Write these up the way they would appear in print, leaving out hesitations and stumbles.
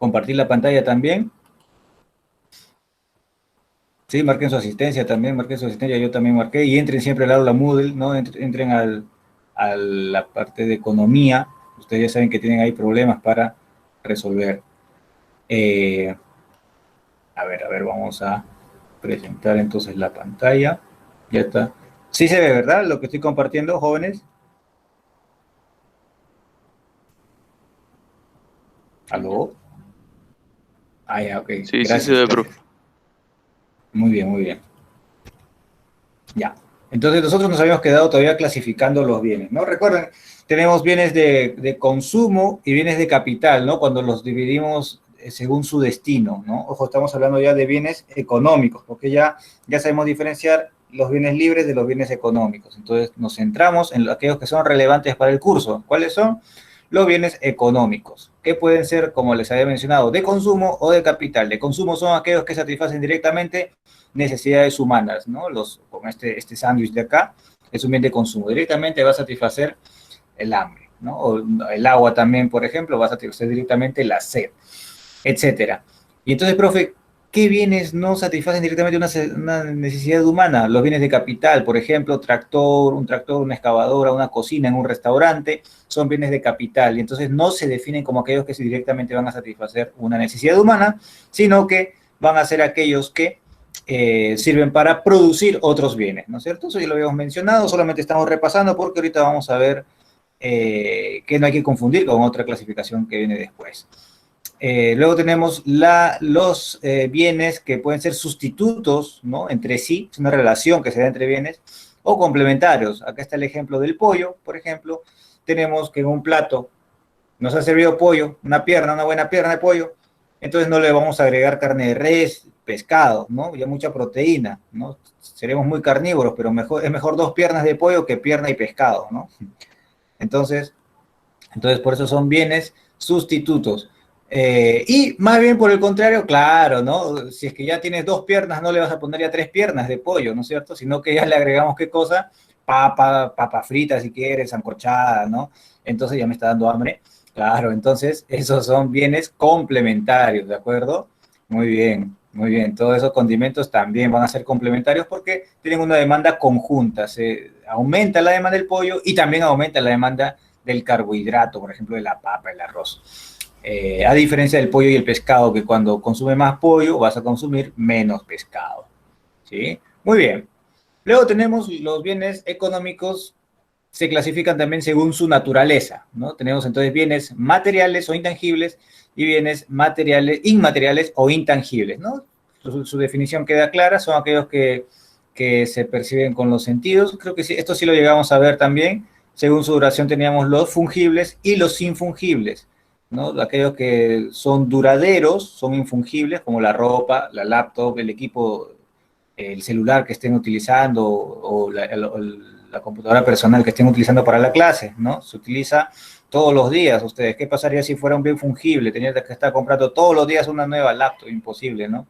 compartir la pantalla también. Sí, marquen su asistencia también, marquen su asistencia, yo también marqué, y entren siempre al aula Moodle, ¿no? Entren a la parte de economía, ustedes ya saben que tienen ahí problemas para resolver. A ver, vamos a presentar entonces la pantalla, ya está. Sí se ve, ¿verdad? Lo que estoy compartiendo, jóvenes. ¿Aló? Ah, ya, ok, Sí, sí se gracias, ve, gracias. profe. Muy bien, muy bien. Ya. Entonces nosotros nos habíamos quedado todavía clasificando los bienes, ¿no? Recuerden, tenemos bienes de consumo y bienes de capital, ¿no? Cuando los dividimos según su destino, ¿no? Ojo, estamos hablando ya de bienes económicos, porque ya sabemos diferenciar los bienes libres de los bienes económicos. Entonces nos centramos en aquellos que son relevantes para el curso. ¿Cuáles son? Los bienes económicos, que pueden ser, como les había mencionado, de consumo o de capital. De consumo son aquellos que satisfacen directamente necesidades humanas, ¿no? Como este sándwich de acá, es un bien de consumo. Directamente va a satisfacer el hambre, ¿no? O el agua también, por ejemplo, va a satisfacer directamente la sed, etcétera. Y entonces, profe, ¿qué bienes no satisfacen directamente una necesidad humana? Los bienes de capital, por ejemplo, un tractor, una excavadora, una cocina en un restaurante, son bienes de capital y entonces no se definen como aquellos que directamente van a satisfacer una necesidad humana, sino que van a ser aquellos que sirven para producir otros bienes, ¿no es cierto? Eso ya lo habíamos mencionado, solamente estamos repasando porque ahorita vamos a ver que no hay que confundir con otra clasificación que viene después. Luego tenemos los bienes que pueden ser sustitutos, ¿no? Entre sí, es una relación que se da entre bienes, o complementarios. Acá está el ejemplo del pollo, por ejemplo. Tenemos que en un plato nos ha servido pollo, una buena pierna de pollo, entonces no le vamos a agregar carne de res, pescado, ¿no? Ya mucha proteína, ¿no? Seremos muy carnívoros, pero es mejor dos piernas de pollo que pierna y pescado, ¿no? Entonces, entonces por eso son bienes sustitutos. Y más bien por el contrario, claro, ¿no? Si es que ya tienes dos piernas, no le vas a poner ya tres piernas de pollo, ¿no es cierto? Sino que ya le agregamos, ¿qué cosa? Papa frita si quieres, sancochada, ¿no? Entonces ya me está dando hambre. Claro, entonces esos son bienes complementarios, ¿de acuerdo? Muy bien, muy bien. Todos esos condimentos también van a ser complementarios porque tienen una demanda conjunta. Se aumenta la demanda del pollo y también aumenta la demanda del carbohidrato, por ejemplo, de la papa, el arroz. A diferencia del pollo y el pescado, que cuando consume más pollo vas a consumir menos pescado. ¿Sí? Muy bien. Luego tenemos los bienes económicos, se clasifican también según su naturaleza, ¿no? Tenemos entonces bienes materiales o intangibles y bienes materiales, inmateriales o intangibles, ¿no? Su definición queda clara, son aquellos que se perciben con los sentidos. Creo que sí, esto sí lo llegamos a ver también. Según su duración teníamos los fungibles y los infungibles, ¿no? Aquellos que son duraderos, son infungibles, como la ropa, la laptop, el equipo, el celular que estén utilizando o la computadora personal que estén utilizando para la clase, ¿no? Se utiliza todos los días ustedes. ¿Qué pasaría si fuera un bien fungible? Tenían que estar comprando todos los días una nueva laptop, imposible, ¿no?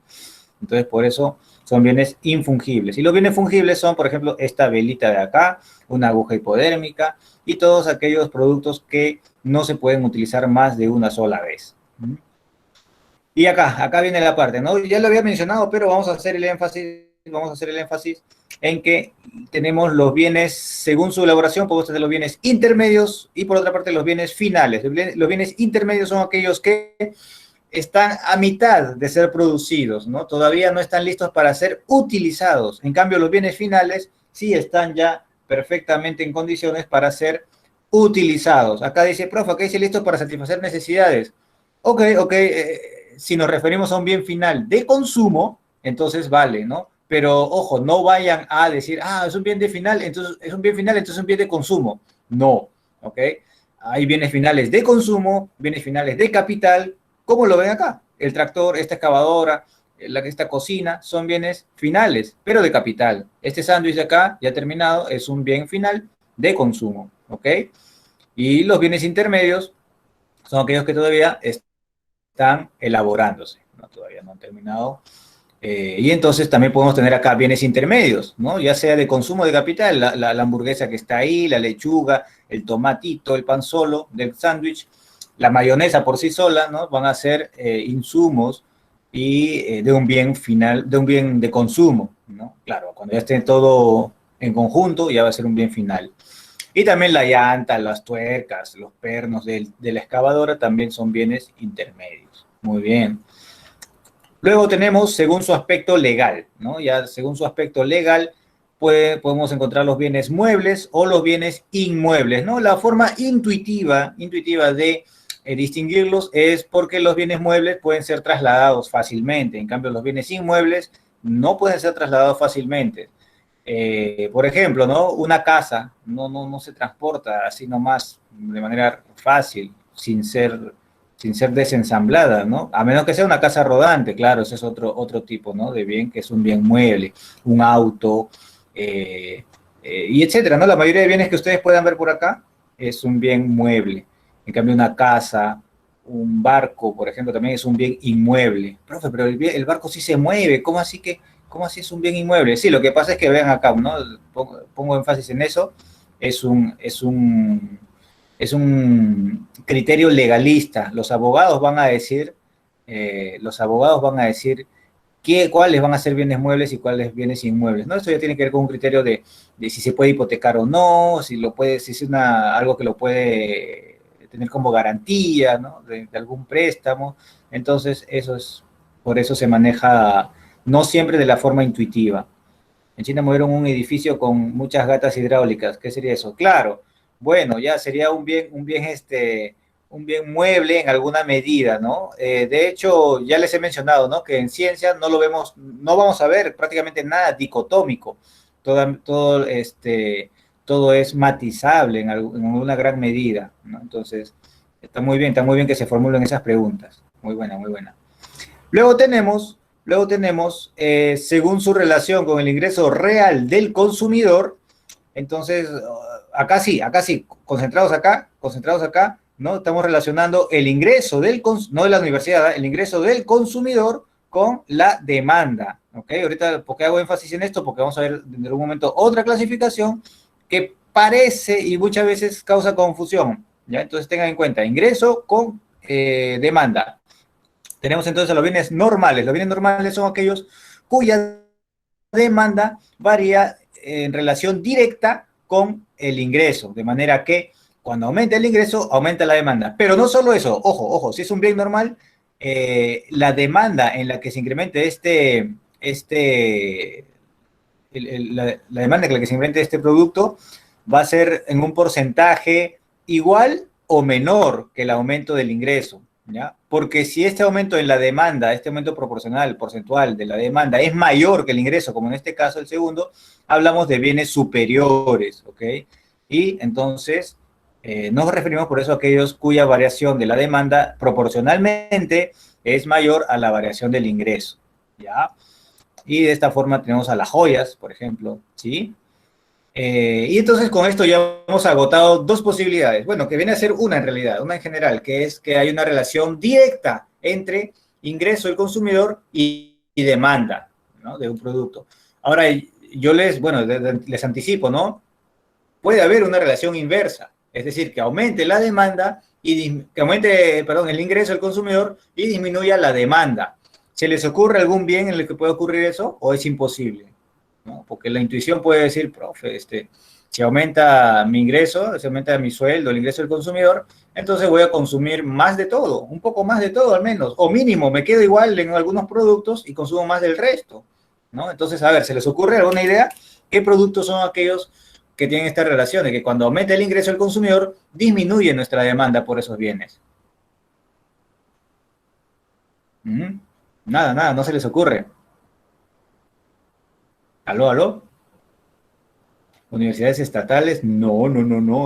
Entonces, por eso son bienes infungibles. Y los bienes fungibles son, por ejemplo, esta velita de acá, una aguja hipodérmica y todos aquellos productos que no se pueden utilizar más de una sola vez. Y acá viene la parte, ¿no? Ya lo había mencionado, pero vamos a hacer el énfasis en que tenemos los bienes, según su elaboración, podemos tener los bienes intermedios y por otra parte los bienes finales. Los bienes intermedios son aquellos que están a mitad de ser producidos, ¿no? Todavía no están listos para ser utilizados. En cambio, los bienes finales sí están ya perfectamente en condiciones para ser utilizados. Acá dice, profe, acá dice listo para satisfacer necesidades. Ok, si nos referimos a un bien final de consumo, entonces vale, ¿no? Pero ojo, no vayan a decir, es un bien de final, entonces es un bien final, entonces es un bien de consumo. No, ¿ok? Hay bienes finales de consumo, bienes finales de capital, ¿cómo lo ven acá? El tractor, esta excavadora, esta cocina, son bienes finales, pero de capital. Este sándwich de acá, ya terminado, es un bien final de consumo, ¿ok? Y los bienes intermedios son aquellos que todavía están elaborándose, ¿no? Todavía no han terminado. Y entonces también podemos tener acá bienes intermedios, ¿no? Ya sea de consumo de capital, la hamburguesa que está ahí, la lechuga, el tomatito, el pan solo del sándwich, la mayonesa por sí sola, ¿no? Van a ser insumos y de un bien final, de un bien de consumo, ¿no? Claro, cuando ya esté todo en conjunto, ya va a ser un bien final. Y también la llanta, las tuercas, los pernos de la excavadora también son bienes intermedios. Muy bien. Luego tenemos según su aspecto legal, ¿no? Ya según su aspecto legal podemos encontrar los bienes muebles o los bienes inmuebles, ¿no? La forma intuitiva de distinguirlos es porque los bienes muebles pueden ser trasladados fácilmente, en cambio los bienes inmuebles no pueden ser trasladados fácilmente. Por ejemplo, ¿no? Una casa no se transporta así nomás de manera fácil, sin ser desensamblada, ¿no? A menos que sea una casa rodante, claro, ese es otro tipo, ¿no? De bien, que es un bien mueble, un auto, y etcétera, ¿no? La mayoría de bienes que ustedes puedan ver por acá es un bien mueble. En cambio, una casa, un barco, por ejemplo, también es un bien inmueble. Profe, pero el barco sí se mueve, ¿cómo así es un bien inmueble? Sí, lo que pasa es que vean acá, ¿no? Pongo énfasis en eso, es un criterio legalista. Los abogados van a decir cuáles van a ser bienes muebles y cuáles bienes inmuebles, ¿no? Esto ya tiene que ver con un criterio de si se puede hipotecar o no, si es algo que lo puede tener como garantía, ¿no? De algún préstamo. Entonces, por eso se maneja no siempre de la forma intuitiva. En China movieron un edificio con muchas gatas hidráulicas. ¿Qué sería eso? Claro, bueno, ya sería un bien mueble en alguna medida, ¿no? De hecho, ya les he mencionado, ¿no? Que en ciencia no vamos a ver prácticamente nada dicotómico. Todo es matizable en alguna gran medida, ¿no? Entonces, está muy bien que se formulen esas preguntas. Muy buena, muy buena. Luego tenemos según su relación con el ingreso real del consumidor, entonces, acá sí, concentrados acá, ¿no? Estamos relacionando el ingreso no de la universidad, el ingreso del consumidor con la demanda, ¿ok? Ahorita, ¿por qué hago énfasis en esto? Porque vamos a ver en algún momento otra clasificación que parece y muchas veces causa confusión, ¿ya? Entonces tengan en cuenta, ingreso con demanda. Tenemos entonces los bienes normales. Los bienes normales son aquellos cuya demanda varía en relación directa con el ingreso, de manera que cuando aumenta el ingreso, aumenta la demanda. Pero no solo eso, ojo, si es un bien normal, la demanda en la que se incremente la demanda en la que se incremente este producto va a ser en un porcentaje igual o menor que el aumento del ingreso, ¿ya? Porque si este aumento en la demanda, este aumento proporcional, porcentual de la demanda es mayor que el ingreso, como en este caso el segundo, hablamos de bienes superiores, ¿ok? Y entonces nos referimos por eso a aquellos cuya variación de la demanda proporcionalmente es mayor a la variación del ingreso, ¿ya? Y de esta forma tenemos a las joyas, por ejemplo, ¿sí? Y entonces con esto ya hemos agotado dos posibilidades. Bueno, que viene a ser una en realidad, una en general, que es que hay una relación directa entre ingreso del consumidor y demanda, ¿no? De un producto. Ahora, les anticipo, ¿no? Puede haber una relación inversa, es decir, que aumente la demanda que aumente, perdón, el ingreso del consumidor y disminuya la demanda. ¿Se les ocurre algún bien en el que pueda ocurrir eso o es imposible? ¿No? Porque la intuición puede decir, profe, si aumenta mi ingreso, si aumenta mi sueldo, el ingreso del consumidor, entonces voy a consumir más de todo, un poco más de todo al menos, o mínimo, me quedo igual en algunos productos y consumo más del resto, ¿no? Entonces, a ver, ¿se les ocurre alguna idea? ¿Qué productos son aquellos que tienen esta relación de que cuando aumenta el ingreso del consumidor, disminuye nuestra demanda por esos bienes? Nada, no se les ocurre. ¿Aló? Universidades estatales, no,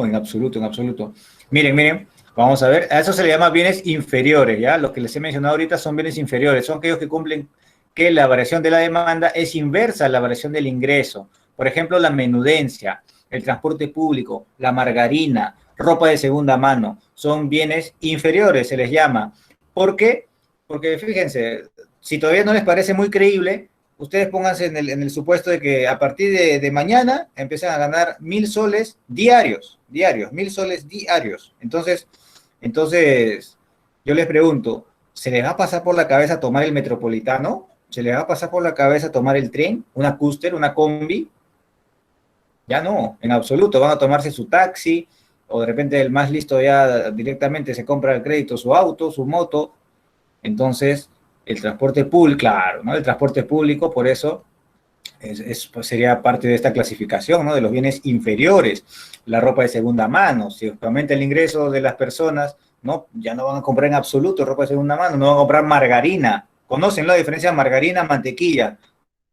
en absoluto, en absoluto. Miren, vamos a ver, a eso se le llama bienes inferiores, ¿ya? Lo que les he mencionado ahorita son bienes inferiores, son aquellos que cumplen que la variación de la demanda es inversa a la variación del ingreso. Por ejemplo, la menudencia, el transporte público, la margarina, ropa de segunda mano, son bienes inferiores, se les llama. ¿Por qué? Porque fíjense, si todavía no les parece muy creíble, ustedes pónganse en el supuesto de que a partir de mañana empiezan a ganar 1.000 soles diarios, 1.000 soles diarios. Entonces, Entonces, yo les pregunto, ¿se les va a pasar por la cabeza tomar el metropolitano? ¿Se les va a pasar por la cabeza tomar el tren, una cúster, una combi? Ya no, en absoluto. Van a tomarse su taxi, o de repente el más listo ya directamente se compra el crédito su auto, su moto. Entonces, el transporte público, claro, ¿no? El transporte público, por eso, pues sería parte de esta clasificación, ¿no? De los bienes inferiores. La ropa de segunda mano, si aumenta el ingreso de las personas, ¿no? Ya no van a comprar en absoluto ropa de segunda mano, no van a comprar margarina. ¿Conocen la diferencia de margarina, mantequilla?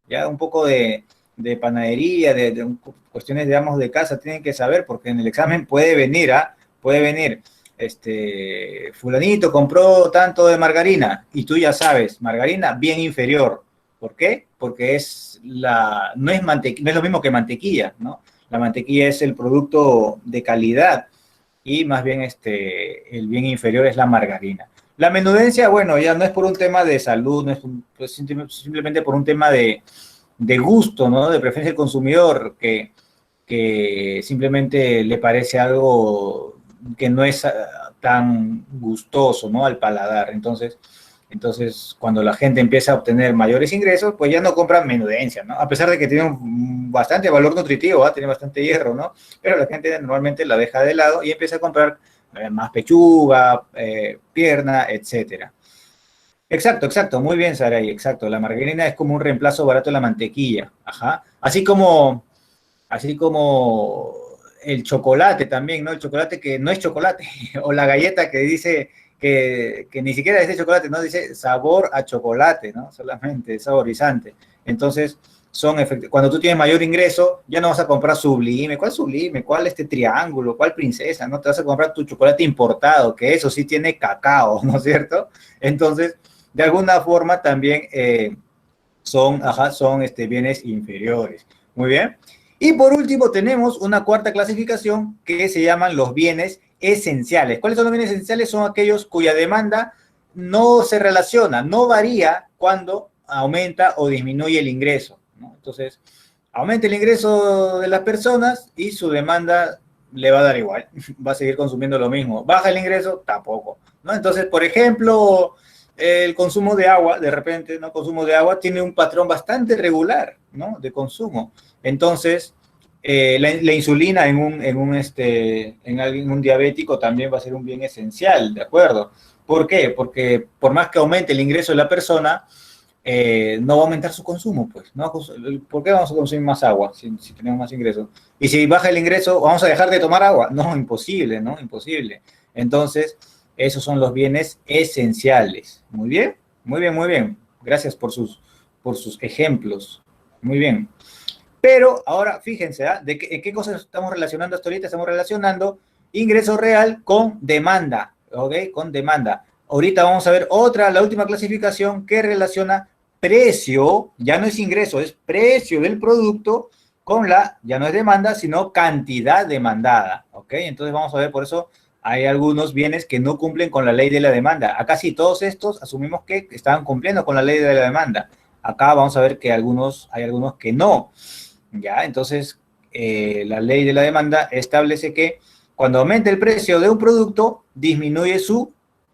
Ya un poco de panadería, cuestiones, digamos, de casa, tienen que saber, porque en el examen puede venir, puede venir, fulanito compró tanto de margarina, y tú ya sabes, margarina bien inferior. ¿Por qué? Porque no es lo mismo que mantequilla, ¿no? La mantequilla es el producto de calidad, y más bien el bien inferior es la margarina. La menudencia, bueno, ya no es por un tema de salud, no es pues simplemente por un tema de gusto, ¿no? De preferencia del consumidor, que simplemente le parece algo que no es tan gustoso, ¿no? Al paladar. Entonces, cuando la gente empieza a obtener mayores ingresos, pues ya no compran menudencia, ¿no? A pesar de que tiene un bastante valor nutritivo, ¿eh? Tiene bastante hierro, ¿no? Pero la gente normalmente la deja de lado y empieza a comprar más pechuga, pierna, etcétera. Exacto, exacto, muy bien, Saray, exacto. La margarina es como un reemplazo barato de la mantequilla, ajá. Así como el chocolate también, ¿no? El chocolate que no es chocolate, o la galleta que dice que ni siquiera dice chocolate, no dice sabor a chocolate, ¿no? Solamente saborizante. Entonces, cuando tú tienes mayor ingreso, ya no vas a comprar Sublime. ¿Cuál Sublime? ¿Cuál triángulo? ¿Cuál princesa? No te vas a comprar tu chocolate importado, que eso sí tiene cacao, ¿no es cierto? Entonces, de alguna forma también son bienes inferiores. Muy bien. Y por último tenemos una cuarta clasificación que se llaman los bienes esenciales. ¿Cuáles son los bienes esenciales? Son aquellos cuya demanda no se relaciona, no varía cuando aumenta o disminuye el ingreso, ¿no? Entonces, aumenta el ingreso de las personas y su demanda le va a dar igual, va a seguir consumiendo lo mismo. Baja el ingreso, tampoco, ¿no? Entonces, por ejemplo, el consumo de agua, de repente, ¿no? Consumo de agua tiene un patrón bastante regular, ¿no? De consumo. Entonces, la insulina en un diabético también va a ser un bien esencial, ¿de acuerdo? ¿Por qué? Porque por más que aumente el ingreso de la persona, no va a aumentar su consumo, pues, ¿no? ¿Por qué vamos a consumir más agua si tenemos más ingresos? Y si baja el ingreso, ¿vamos a dejar de tomar agua? No, imposible, ¿no? Imposible. Entonces, esos son los bienes esenciales. Muy bien, muy bien, muy bien. Gracias por sus ejemplos. Muy bien. Pero ahora fíjense, ¿en qué cosas estamos relacionando hasta ahorita? Estamos relacionando ingreso real con demanda, ¿ok? Con demanda. Ahorita vamos a ver la última clasificación que relaciona precio, ya no es ingreso, es precio del producto ya no es demanda, sino cantidad demandada, ¿ok? Entonces vamos a ver, por eso hay algunos bienes que no cumplen con la ley de la demanda. Acá sí, todos estos asumimos que estaban cumpliendo con la ley de la demanda. Acá vamos a ver que hay algunos que no. ¿Ya? Entonces, la ley de la demanda establece que cuando aumenta el precio de un producto, disminuye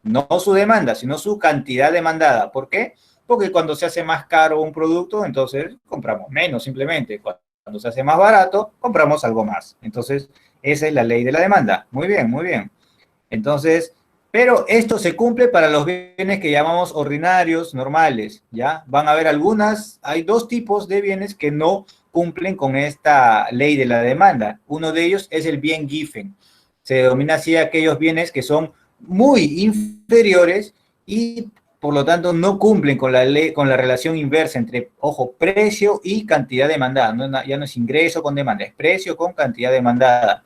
no su demanda, sino su cantidad demandada. ¿Por qué? Porque cuando se hace más caro un producto, entonces compramos menos simplemente. Cuando se hace más barato, compramos algo más. Entonces, esa es la ley de la demanda. Muy bien, muy bien. Entonces, pero esto se cumple para los bienes que llamamos ordinarios, normales, ¿ya? Van a haber hay dos tipos de bienes que no cumplen con esta ley de la demanda. Uno de ellos es el bien Giffen. Se denomina así aquellos bienes que son muy inferiores y por lo tanto no cumplen con la ley, con la relación inversa entre, ojo, precio y cantidad demandada. Ya no es ingreso con demanda, es precio con cantidad demandada.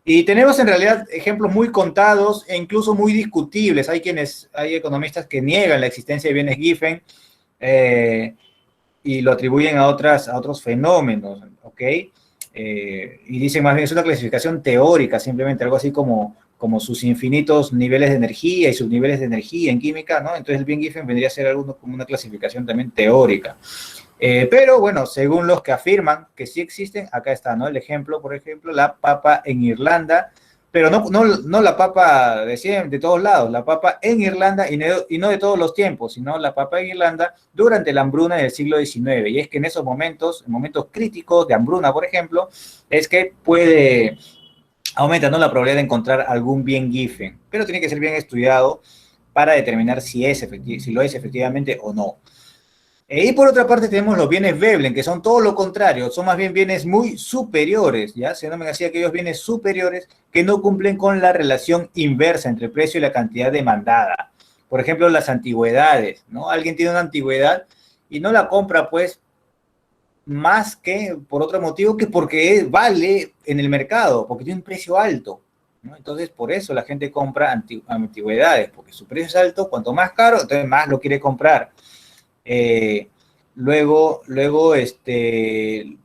Y tenemos en realidad ejemplos muy contados e incluso muy discutibles. Hay economistas que niegan la existencia de bienes Giffen y lo atribuyen a otros fenómenos, ¿ok? Y dicen más bien es una clasificación teórica, simplemente algo así como sus infinitos niveles de energía y sus niveles de energía en química, ¿no? Entonces el bien Giffen vendría a ser algo como una clasificación también teórica. Pero bueno, según los que afirman que sí existen, acá está, ¿no? El ejemplo, por ejemplo, la papa en Irlanda, pero no la papa de siempre, de todos lados, la papa en Irlanda y no de todos los tiempos, sino la papa en Irlanda durante la hambruna del siglo XIX. Y es que en esos momentos, en momentos críticos de hambruna, por ejemplo, es que aumenta, ¿no?, la probabilidad de encontrar algún bien Giffen, pero tiene que ser bien estudiado para determinar si lo es efectivamente o no. Y por otra parte tenemos los bienes Veblen, que son todo lo contrario, son más bien bienes muy superiores, ¿ya? Se denominan así aquellos bienes superiores que no cumplen con la relación inversa entre el precio y la cantidad demandada. Por ejemplo, las antigüedades, ¿no? Alguien tiene una antigüedad y no la compra, pues, más que por otro motivo que porque vale en el mercado, porque tiene un precio alto, ¿no? Entonces, por eso la gente compra antigüedades, porque su precio es alto, cuanto más caro, entonces más lo quiere comprar. Luego,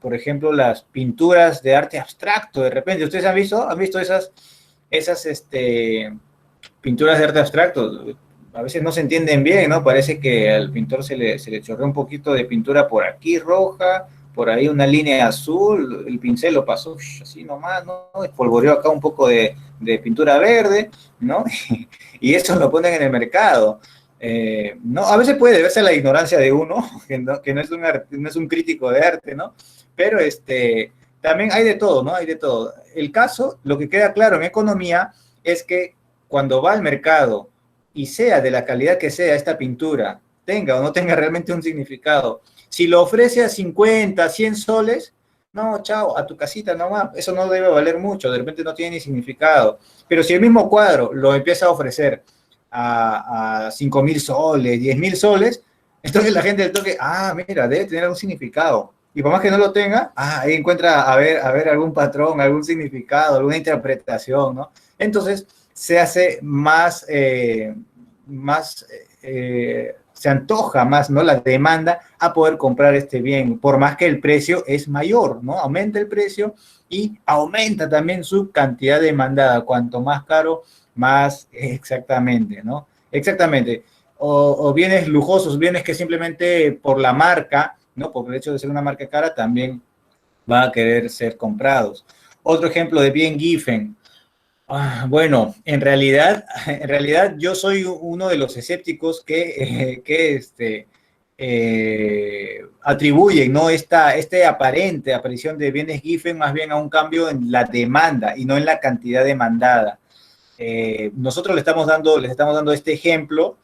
por ejemplo, las pinturas de arte abstracto, de repente, ¿ustedes han visto esas pinturas de arte abstracto? A veces no se entienden bien, ¿no? Parece que al pintor se le chorreó un poquito de pintura por aquí roja, por ahí una línea azul, el pincel lo pasó así nomás, ¿no? Espolvoreó acá un poco de pintura verde, ¿no? Y eso lo ponen en el mercado. No, a veces puede deberse a la ignorancia de uno, que no es un crítico de arte, ¿no? Pero también hay de todo, ¿no? Hay de todo. El caso, lo que queda claro en economía es que cuando va al mercado y sea de la calidad que sea esta pintura, tenga o no tenga realmente un significado, si lo ofrece a 50, 100 soles, no, chao, a tu casita nomás, eso no debe valer mucho, de repente no tiene ni significado. Pero si el mismo cuadro lo empieza a ofrecer a 5.000 soles, 10.000 soles, entonces la gente del toque, mira, debe tener algún significado. Y por más que no lo tenga, ahí encuentra a ver algún patrón, algún significado, alguna interpretación, ¿no? Entonces se hace se antoja más, ¿no?, la demanda a poder comprar este bien, por más que el precio es mayor, ¿no? Aumenta el precio y aumenta también su cantidad demandada. Cuanto más caro, más exactamente, ¿no? Exactamente. O bienes lujosos, bienes que simplemente por la marca, ¿no?, por el hecho de ser una marca cara, también van a querer ser comprados. Otro ejemplo de bien Giffen. Bueno, en realidad yo soy uno de los escépticos atribuyen, ¿no?, aparente aparición de bienes Giffen más bien a un cambio en la demanda y no en la cantidad demandada. Nosotros les estamos dando este ejemplo,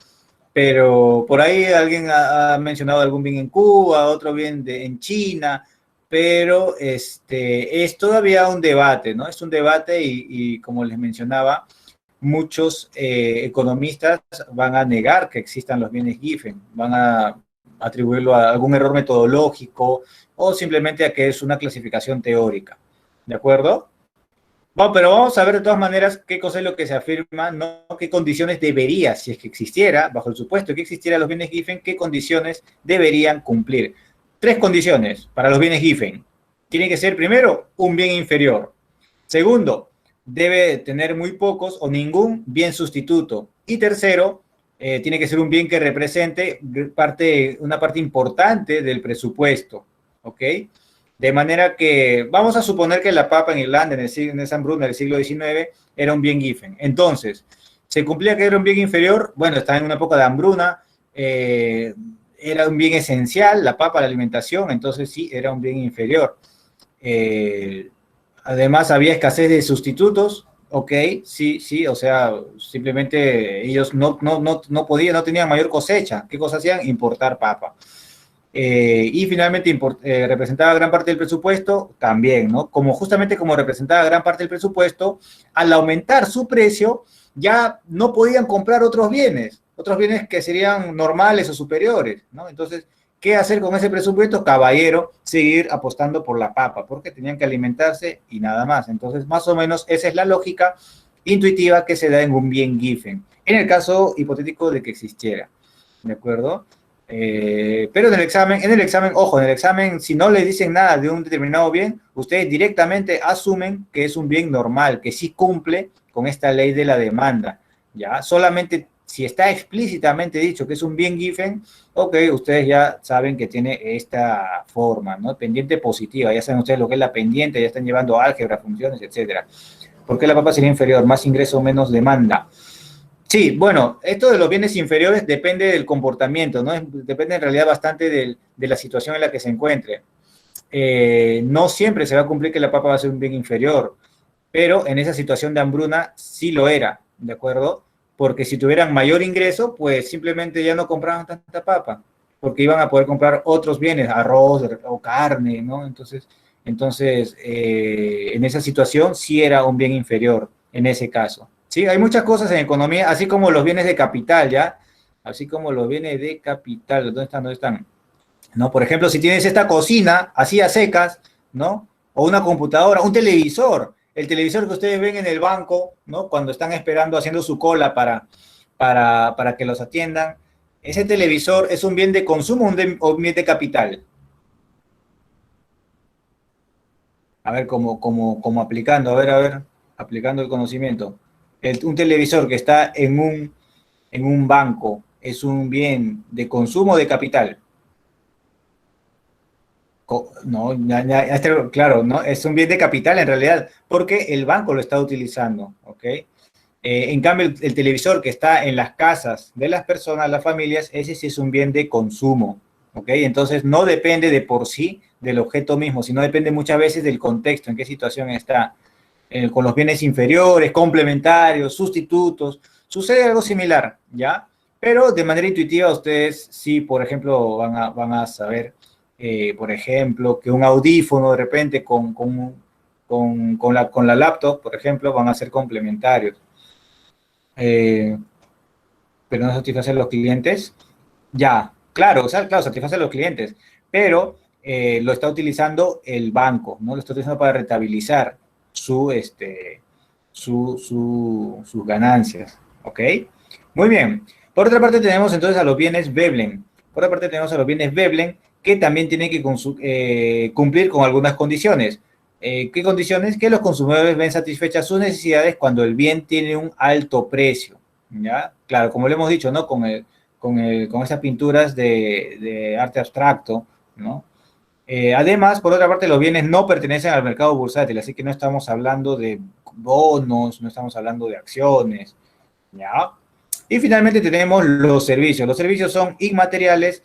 pero por ahí alguien ha mencionado algún bien en Cuba, otro bien en China, pero es todavía un debate, ¿no? Es un debate y como les mencionaba, muchos economistas van a negar que existan los bienes Giffen, van a atribuirlo a algún error metodológico o simplemente a que es una clasificación teórica, ¿de acuerdo? Bueno, pero vamos a ver de todas maneras qué cosa es lo que se afirma, no qué condiciones debería, si es que existiera, bajo el supuesto que existieran los bienes Giffen, qué condiciones deberían cumplir. 3 condiciones para los bienes Giffen. Tiene que ser, primero, un bien inferior. Segundo, debe tener muy pocos o ningún bien sustituto. Y tercero, tiene que ser un bien que represente una parte importante del presupuesto. ¿Ok? De manera que vamos a suponer que la papa en Irlanda, en esa hambruna del siglo XIX, era un bien Giffen. Entonces, ¿se cumplía que era un bien inferior? Bueno, estaba en una época de hambruna, era un bien esencial, la papa, la alimentación, entonces sí, era un bien inferior. Además, había escasez de sustitutos, ok, sí, o sea, simplemente ellos no podían, no tenían mayor cosecha. ¿Qué cosa hacían? Importar papa. Y finalmente representaba gran parte del presupuesto también, ¿no? Justamente como representaba gran parte del presupuesto, al aumentar su precio, ya no podían comprar otros bienes que serían normales o superiores, ¿no? Entonces, ¿qué hacer con ese presupuesto? Caballero, seguir apostando por la papa, porque tenían que alimentarse y nada más. Entonces, más o menos, esa es la lógica intuitiva que se da en un bien Giffen, en el caso hipotético de que existiera, ¿de acuerdo? Pero en el examen, ojo, en el examen, si no les dicen nada de un determinado bien, ustedes directamente asumen que es un bien normal, que sí cumple con esta ley de la demanda, ¿ya? Solamente si está explícitamente dicho que es un bien Giffen, ok, ustedes ya saben que tiene esta forma, ¿no? Pendiente positiva, ya saben ustedes lo que es la pendiente, ya están llevando álgebra, funciones, etcétera. ¿Por qué la papa sería inferior? Más ingreso, menos demanda. Sí, bueno, esto de los bienes inferiores depende del comportamiento, ¿no? Depende en realidad bastante de la situación en la que se encuentre. No siempre se va a cumplir que la papa va a ser un bien inferior, pero en esa situación de hambruna sí lo era, ¿de acuerdo? Porque si tuvieran mayor ingreso, pues simplemente ya no compraban tanta papa, porque iban a poder comprar otros bienes, arroz o carne, ¿no? Entonces, en esa situación sí era un bien inferior, en ese caso. Sí, hay muchas cosas en economía, así como los bienes de capital, ¿ya? Así como los bienes de capital, ¿dónde están? ¿Dónde están? ¿No? Por ejemplo, si tienes esta cocina así a secas, ¿no? O una computadora, un televisor, el televisor que ustedes ven en el banco, ¿no? Cuando están esperando, haciendo su cola para que los atiendan, ese televisor es un bien de consumo o un bien de capital. A ver, como aplicando, a ver, aplicando el conocimiento. Un televisor que está en un banco es un bien de consumo o de capital. No, claro, no, es un bien de capital en realidad, porque el banco lo está utilizando, ¿ok? En cambio, el televisor que está en las casas de las personas, las familias, ese sí es un bien de consumo, ¿ok? Entonces, no depende de por sí del objeto mismo, sino depende muchas veces del contexto, en qué situación está. Con los bienes inferiores, complementarios, sustitutos, sucede algo similar, ¿ya? Pero de manera intuitiva ustedes sí, por ejemplo, van a saber, por ejemplo, que un audífono de repente con la laptop, por ejemplo, van a ser complementarios. Eh, pero no satisfacer a los clientes. Ya, claro, o sea, claro, satisface a los clientes, pero lo está utilizando el banco, ¿no? Lo está utilizando para rentabilizar sus ganancias, ¿ok? Muy bien. Por otra parte tenemos entonces a los bienes Veblen. Por otra parte tenemos a los bienes Veblen que también tienen que cumplir con algunas condiciones. ¿Qué condiciones? Que los consumidores ven satisfechas sus necesidades cuando el bien tiene un alto precio, ¿ya? Claro, como le hemos dicho, ¿no? Con esas pinturas de arte abstracto, ¿no? Además, por otra parte, los bienes no pertenecen al mercado bursátil, así que no estamos hablando de bonos, no estamos hablando de acciones, ¿ya? Y finalmente tenemos los servicios. Los servicios son inmateriales,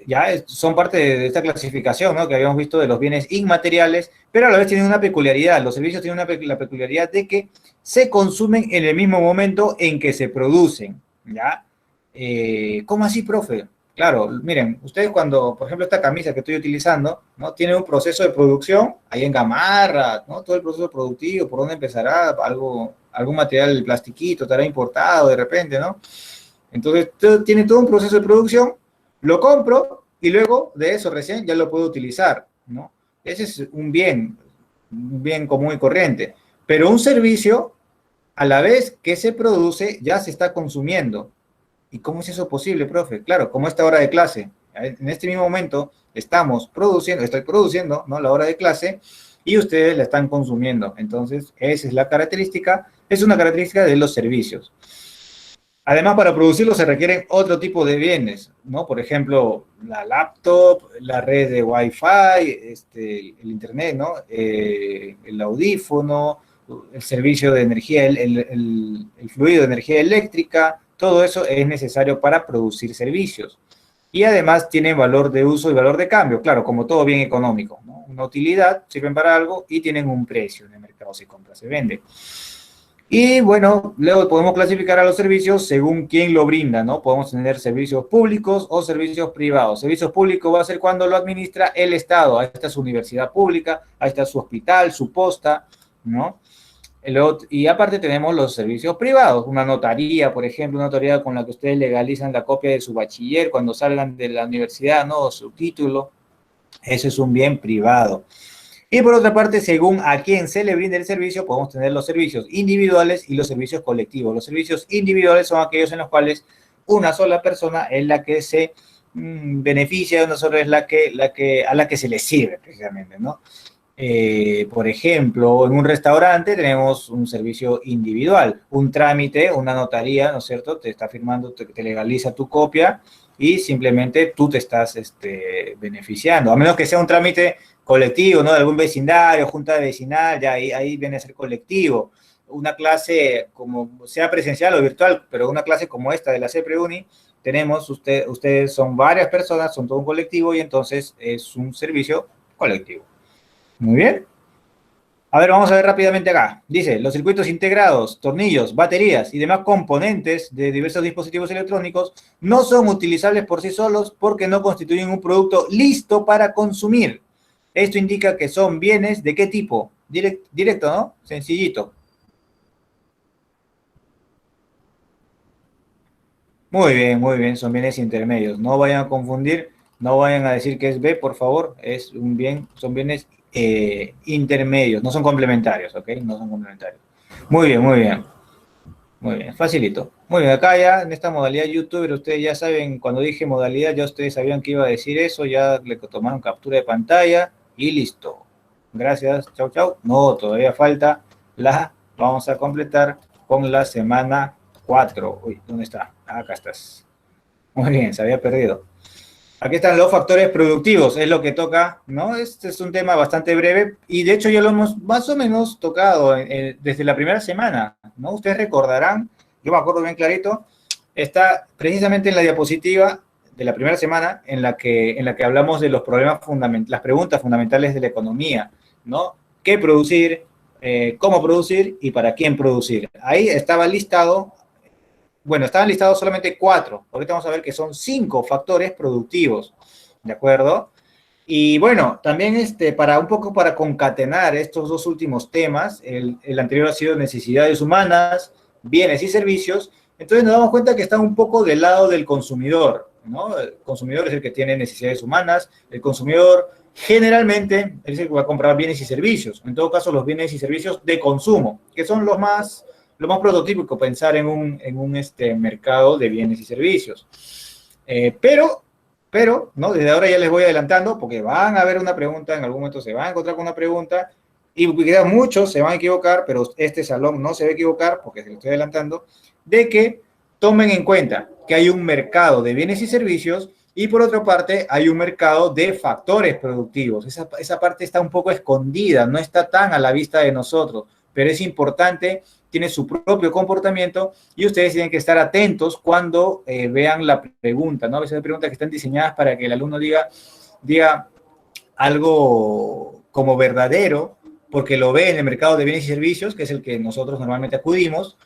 ya son parte de esta clasificación, ¿no? Que habíamos visto de los bienes inmateriales, pero a la vez tienen una peculiaridad. Los servicios tienen la peculiaridad de que se consumen en el mismo momento en que se producen, ¿ya? ¿Cómo así, profe? Claro, miren, ustedes cuando, por ejemplo, esta camisa que estoy utilizando, ¿no? Tiene un proceso de producción ahí en Gamarra, ¿no? Todo el proceso productivo, por dónde empezará, algún material, plastiquito, estará importado de repente, ¿no? Entonces, tiene todo un proceso de producción, lo compro y luego de eso recién ya lo puedo utilizar, ¿no? Ese es un bien común y corriente. Pero un servicio, a la vez que se produce, ya se está consumiendo. ¿Y cómo es eso posible, profe? Claro, como esta hora de clase. En este mismo momento estoy produciendo, ¿no? La hora de clase y ustedes la están consumiendo. Entonces, esa es la característica, es una característica de los servicios. Además, para producirlo se requieren otro tipo de bienes, ¿no? Por ejemplo, la laptop, la red de Wi-Fi, el internet, ¿no? El audífono, el servicio de energía, el fluido de energía eléctrica, todo eso es necesario para producir servicios. Y además tienen valor de uso y valor de cambio, claro, como todo bien económico, ¿no? Una utilidad, sirven para algo y tienen un precio en el mercado, se compra, se vende. Y bueno, luego podemos clasificar a los servicios según quién lo brinda, ¿no? Podemos tener servicios públicos o servicios privados. Servicios públicos va a ser cuando lo administra el Estado. Ahí está su universidad pública, ahí está su hospital, su posta, ¿no? Y aparte tenemos los servicios privados, una notaría, por ejemplo, una notaría con la que ustedes legalizan la copia de su bachiller cuando salgan de la universidad, ¿no? O su título. Eso es un bien privado. Y por otra parte, según a quién se le brinde el servicio, podemos tener los servicios individuales y los servicios colectivos. Los servicios individuales son aquellos en los cuales una sola persona es la que se beneficia, una sola es a la que se le sirve precisamente, ¿no? Por ejemplo, en un restaurante tenemos un servicio individual, un trámite, una notaría, ¿no es cierto? Te está firmando, te legaliza tu copia y simplemente tú te estás beneficiando, a menos que sea un trámite colectivo, ¿no? De algún vecindario, junta vecinal, ya ahí viene a ser colectivo. Una clase, como sea presencial o virtual, pero una clase como esta de la CEPREUNI, tenemos, ustedes son varias personas, son todo un colectivo y entonces es un servicio colectivo. Muy bien. A ver, vamos a ver rápidamente acá. Dice, los circuitos integrados, tornillos, baterías y demás componentes de diversos dispositivos electrónicos no son utilizables por sí solos porque no constituyen un producto listo para consumir. Esto indica que son bienes ¿de qué tipo? Directo, ¿no? Sencillito. Muy bien, son bienes intermedios. No vayan a confundir, no vayan a decir que es B, por favor. Es un bien, son bienes intermedios, no son complementarios, ¿ok? No son complementarios. Muy bien, muy bien. Muy bien, facilito. Muy bien, acá ya en esta modalidad youtuber, ustedes ya saben, cuando dije modalidad, ya ustedes sabían que iba a decir eso, ya le tomaron captura de pantalla y listo. Gracias, chau, chau. No, todavía falta vamos a completar con la semana 4. Uy, ¿dónde está? Acá estás. Muy bien, se había perdido. Aquí están los factores productivos, es lo que toca, ¿no? Este es un tema bastante breve y de hecho ya lo hemos más o menos tocado desde la primera semana, ¿no? Ustedes recordarán, yo me acuerdo bien clarito, está precisamente en la diapositiva de la primera semana en la que hablamos de los problemas fundamentales, las preguntas fundamentales de la economía, ¿no? ¿Qué producir? ¿Cómo producir? ¿Y para quién producir? Ahí estaba listado. Bueno, estaban listados solamente 4. Ahorita vamos a ver que son 5 factores productivos, ¿de acuerdo? Y bueno, también para un poco para concatenar estos dos últimos temas, el anterior ha sido necesidades humanas, bienes y servicios, entonces nos damos cuenta que están un poco del lado del consumidor, ¿no? El consumidor es el que tiene necesidades humanas, el consumidor generalmente es el que va a comprar bienes y servicios, en todo caso los bienes y servicios de consumo, que son lo más prototípico, pensar en un mercado de bienes y servicios. Pero, ¿no? Desde ahora ya les voy adelantando, porque van a ver una pregunta, en algún momento se van a encontrar con una pregunta, y muchos se van a equivocar, pero este salón no se va a equivocar, porque se lo estoy adelantando, de que tomen en cuenta que hay un mercado de bienes y servicios, y por otra parte hay un mercado de factores productivos. Esa parte está un poco escondida, no está tan a la vista de nosotros, pero es importante, tiene su propio comportamiento y ustedes tienen que estar atentos cuando vean la pregunta, ¿no? A veces hay preguntas que están diseñadas para que el alumno diga algo como verdadero, porque lo ve en el mercado de bienes y servicios, que es el que nosotros normalmente acudimos,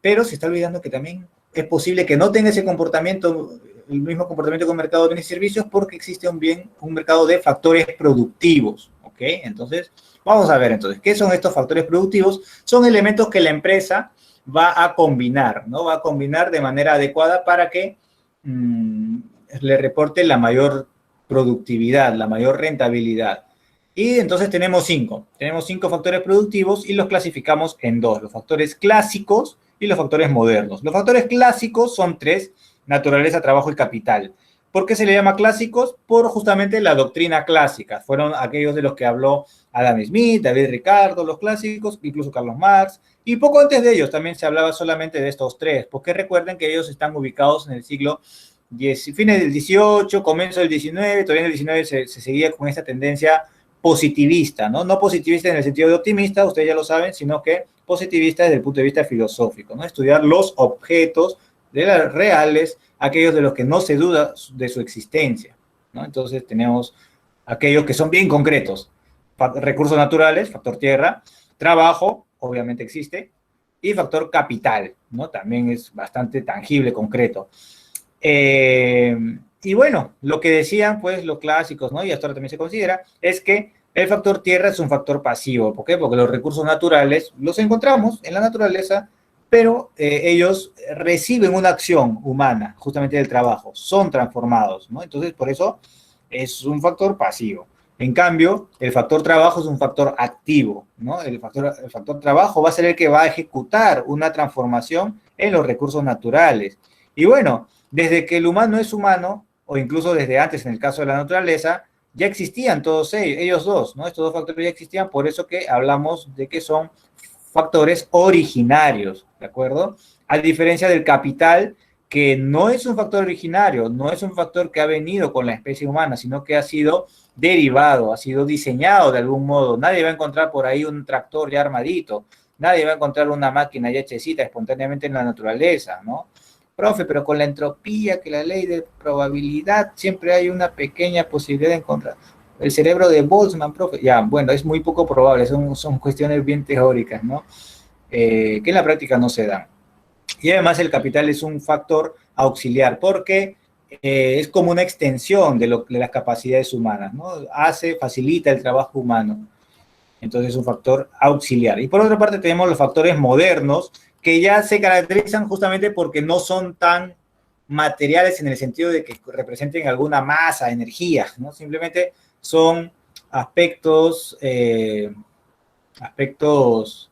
pero se está olvidando que también es posible que no tenga ese comportamiento, el mismo comportamiento con el mercado de bienes y servicios, porque existe un mercado de factores productivos, ¿ok? Entonces, vamos a ver entonces, ¿qué son estos factores productivos? Son elementos que la empresa va a combinar, ¿no? Va a combinar de manera adecuada para que le reporte la mayor productividad, la mayor rentabilidad. Y entonces tenemos 5. Tenemos 5 factores productivos y los clasificamos en 2, los factores clásicos y los factores modernos. Los factores clásicos son 3, naturaleza, trabajo y capital. ¿Por qué se le llama clásicos? Por justamente la doctrina clásica. Fueron aquellos de los que habló Adam Smith, David Ricardo, los clásicos, incluso Carlos Marx. Y poco antes de ellos también se hablaba solamente de estos 3, porque recuerden que ellos están ubicados en el siglo fines del 18, comienzo del 19, todavía en el 19 se seguía con esta tendencia positivista, ¿no? No positivista en el sentido de optimista, ustedes ya lo saben, sino que positivista desde el punto de vista filosófico, ¿no? Estudiar los objetos reales, aquellos de los que no se duda de su existencia, ¿no? Entonces tenemos aquellos que son bien concretos, recursos naturales, factor tierra, trabajo, obviamente existe, y factor capital, ¿no? También es bastante tangible, concreto. Y bueno, lo que decían, pues, los clásicos, ¿no? Y hasta ahora también se considera, es que el factor tierra es un factor pasivo. ¿Por qué? Porque los recursos naturales los encontramos en la naturaleza, pero ellos reciben una acción humana, justamente del trabajo, son transformados, ¿no? Entonces, por eso es un factor pasivo. En cambio, el factor trabajo es un factor activo, ¿no? El factor trabajo va a ser el que va a ejecutar una transformación en los recursos naturales. Y bueno, desde que el humano es humano, o incluso desde antes en el caso de la naturaleza, ya existían todos ellos dos, ¿no? Estos dos factores ya existían, por eso que hablamos de que son factores originarios, ¿de acuerdo? A diferencia del capital, que no es un factor originario, no es un factor que ha venido con la especie humana, sino que ha sido derivado, ha sido diseñado de algún modo. Nadie va a encontrar por ahí un tractor ya armadito, nadie va a encontrar una máquina ya hechecita espontáneamente en la naturaleza, ¿no? Profe, pero con la entropía, que la ley de probabilidad, siempre hay una pequeña posibilidad de encontrar. El cerebro de Boltzmann, profe, ya, bueno, es muy poco probable, son cuestiones bien teóricas, ¿no? Que en la práctica no se dan. Y además el capital es un factor auxiliar, porque es como una extensión de las capacidades humanas, ¿no? Facilita el trabajo humano. Entonces es un factor auxiliar. Y por otra parte tenemos los factores modernos, que ya se caracterizan justamente porque no son tan materiales en el sentido de que representen alguna masa, energía, ¿no? Simplemente son aspectos, aspectos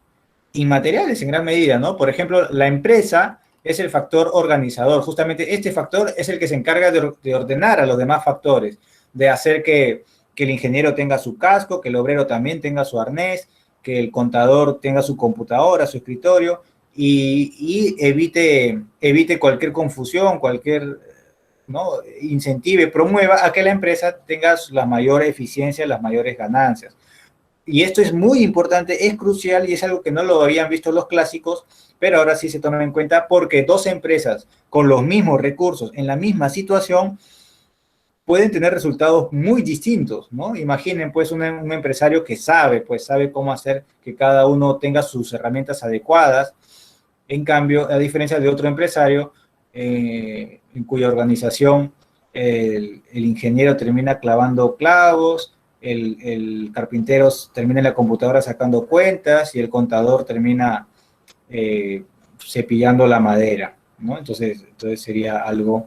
inmateriales en gran medida, ¿no? Por ejemplo, la empresa es el factor organizador. Justamente este factor es el que se encarga de ordenar a los demás factores, de hacer que el ingeniero tenga su casco, que el obrero también tenga su arnés, que el contador tenga su computadora, su escritorio, y evite cualquier confusión, cualquier, ¿no? Incentive, promueva a que la empresa tenga la mayor eficiencia, las mayores ganancias. Y esto es muy importante, es crucial y es algo que no lo habían visto los clásicos, pero ahora sí se toma en cuenta porque dos empresas con los mismos recursos en la misma situación pueden tener resultados muy distintos, ¿no? Imaginen, pues, un empresario que sabe cómo hacer que cada uno tenga sus herramientas adecuadas. En cambio, a diferencia de otro empresario, en cuya organización el ingeniero termina clavando clavos, el carpintero termina en la computadora sacando cuentas y el contador termina cepillando la madera, ¿no? Entonces sería algo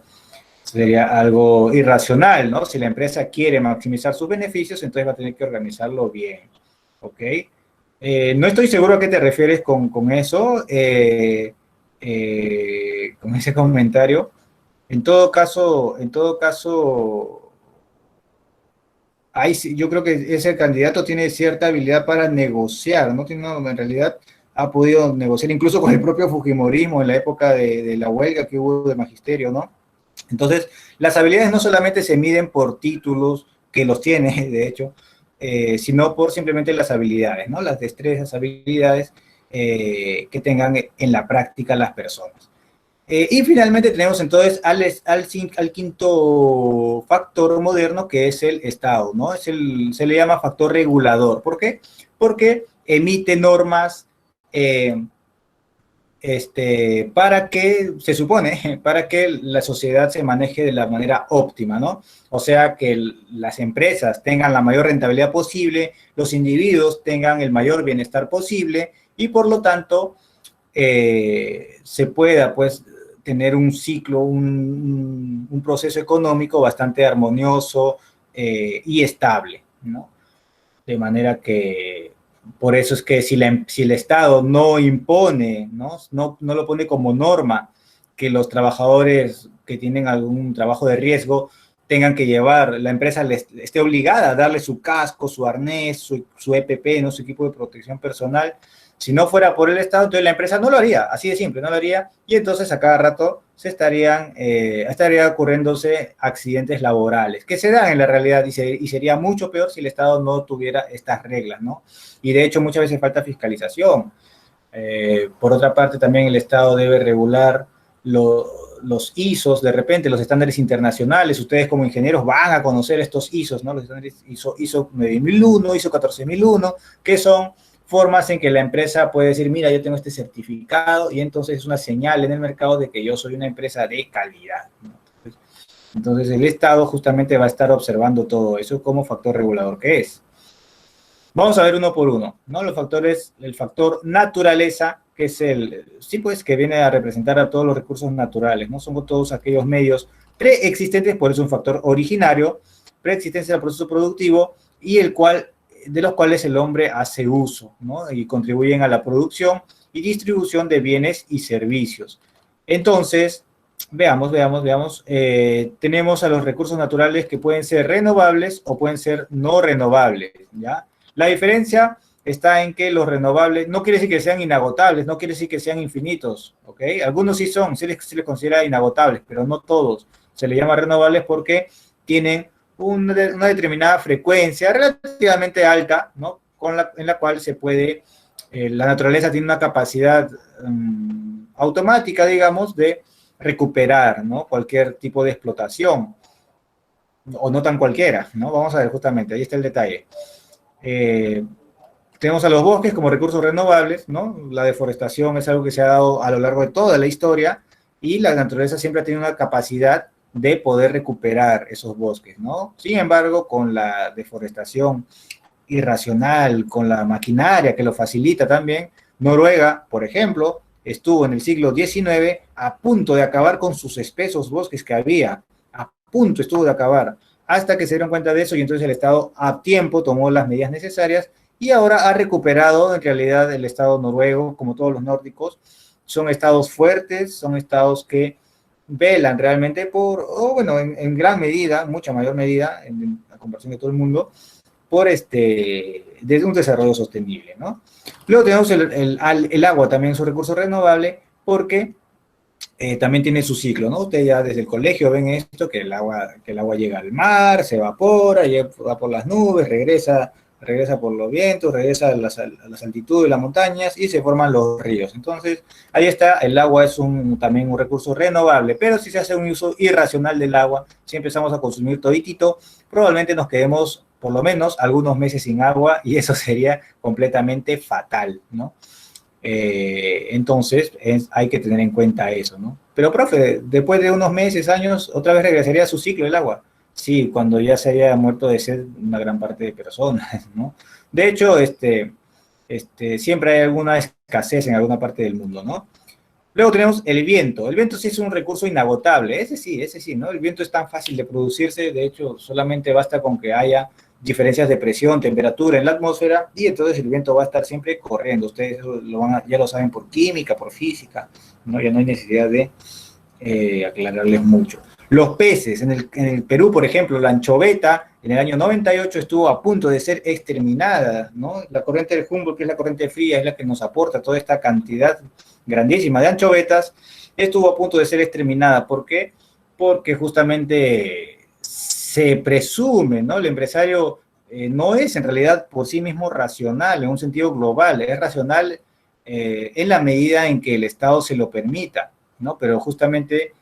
irracional, ¿no? Si la empresa quiere maximizar sus beneficios, entonces va a tener que organizarlo bien, ¿ok? No estoy seguro a qué te refieres con eso, con ese comentario. En todo caso, yo creo que ese candidato tiene cierta habilidad para negociar, ¿no? En realidad ha podido negociar incluso con el propio Fujimorismo en la época de la huelga que hubo de magisterio, ¿no? Entonces, las habilidades no solamente se miden por títulos, que los tiene, de hecho, sino por simplemente las habilidades, ¿no? Las destrezas, habilidades que tengan en la práctica las personas. Y finalmente tenemos entonces al quinto factor moderno, que es el Estado, ¿no? Se le llama factor regulador. ¿Por qué? Porque emite normas para que, se supone, para que la sociedad se maneje de la manera óptima, ¿no? O sea, que las empresas tengan la mayor rentabilidad posible, los individuos tengan el mayor bienestar posible y por lo tanto se pueda, pues, tener un ciclo, un proceso económico bastante armonioso y estable, ¿no? De manera que, por eso es que si el Estado no impone, no lo pone como norma, que los trabajadores que tienen algún trabajo de riesgo tengan que llevar, la empresa esté obligada a darle su casco, su arnés, su EPP, ¿no? Su equipo de protección personal. Si no fuera por el Estado, entonces la empresa no lo haría, así de simple, no lo haría, y entonces a cada rato estaría ocurriéndose accidentes laborales, que se dan en la realidad y sería mucho peor si el Estado no tuviera estas reglas, ¿no? Y de hecho muchas veces falta fiscalización. Por otra parte, también el Estado debe regular los ISOs, de repente, los estándares internacionales. Ustedes como ingenieros van a conocer estos ISOs, ¿no? Los estándares ISO 9001, ISO 14001, que son formas en que la empresa puede decir, mira, yo tengo este certificado y entonces es una señal en el mercado de que yo soy una empresa de calidad, ¿no? Entonces el Estado justamente va a estar observando todo eso como factor regulador que es. Vamos a ver uno por uno, ¿no? Los factores, el factor naturaleza, que es que viene a representar a todos los recursos naturales, ¿no? Son todos aquellos medios preexistentes, por eso un factor originario, preexistencia del proceso productivo y de los cuales el hombre hace uso, ¿no? Y contribuyen a la producción y distribución de bienes y servicios. Entonces, veamos. Tenemos a los recursos naturales que pueden ser renovables o pueden ser no renovables, ¿ya? La diferencia está en que los renovables, no quiere decir que sean inagotables, no quiere decir que sean infinitos, ¿ok? Algunos sí son, sí les considera inagotables, pero no todos. Se les llama renovables porque tienen una determinada frecuencia relativamente alta, ¿no? En la cual se puede, la naturaleza tiene una capacidad automática, digamos, de recuperar, ¿no? Cualquier tipo de explotación, o no tan cualquiera, ¿no? Vamos a ver justamente, ahí está el detalle. Tenemos a los bosques como recursos renovables, ¿no? La deforestación es algo que se ha dado a lo largo de toda la historia y la naturaleza siempre ha tenido una capacidad de poder recuperar esos bosques, ¿no? Sin embargo, con la deforestación irracional, con la maquinaria que lo facilita también, Noruega, por ejemplo, estuvo en el siglo XIX a punto de acabar con sus espesos bosques que había, a punto estuvo de acabar, hasta que se dieron cuenta de eso y entonces el Estado a tiempo tomó las medidas necesarias y ahora ha recuperado en realidad el Estado noruego, como todos los nórdicos, son estados fuertes, son estados que velan realmente por, o bueno, en gran medida, mucha mayor medida, en la comparación de todo el mundo, por desde un desarrollo sostenible, ¿no? Luego tenemos el agua, también es un recurso renovable, porque también tiene su ciclo, ¿no? Ustedes ya desde el colegio ven esto, que el agua llega al mar, se evapora, va por las nubes, regresa por los vientos, regresa a las altitudes, las montañas, y se forman los ríos. Entonces, ahí está, el agua es también un recurso renovable, pero si se hace un uso irracional del agua, si empezamos a consumir toditito, probablemente nos quedemos por lo menos algunos meses sin agua, y eso sería completamente fatal, ¿no? Entonces, hay que tener en cuenta eso, ¿no? Pero, profe, después de unos meses, años, otra vez regresaría a su ciclo el agua. Sí, cuando ya se haya muerto de sed una gran parte de personas, ¿no? De hecho, siempre hay alguna escasez en alguna parte del mundo, ¿no? Luego tenemos el viento. El viento sí es un recurso inagotable, ese sí, ¿no? El viento es tan fácil de producirse, de hecho, solamente basta con que haya diferencias de presión, temperatura en la atmósfera, y entonces el viento va a estar siempre corriendo. Ustedes ya lo saben por química, por física, ¿no? Ya no hay necesidad de aclararles mucho. Los peces, en el Perú, por ejemplo, la anchoveta en el año 98 estuvo a punto de ser exterminada, ¿no? La corriente del Humboldt, que es la corriente fría, es la que nos aporta toda esta cantidad grandísima de anchovetas, estuvo a punto de ser exterminada. ¿Por qué? Porque justamente se presume, ¿no? El empresario no es en realidad por sí mismo racional en un sentido global, es racional en la medida en que el Estado se lo permita, ¿no? Pero justamente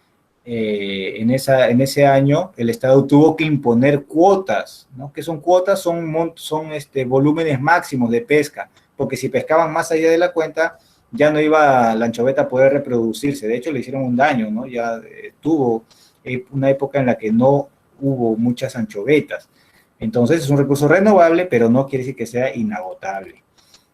en ese año el Estado tuvo que imponer cuotas, ¿no? ¿Qué son cuotas? Son volúmenes máximos de pesca, porque si pescaban más allá de la cuenta, ya no iba la anchoveta a poder reproducirse. De hecho, le hicieron un daño, ¿no? Ya tuvo una época en la que no hubo muchas anchovetas. Entonces es un recurso renovable, pero no quiere decir que sea inagotable.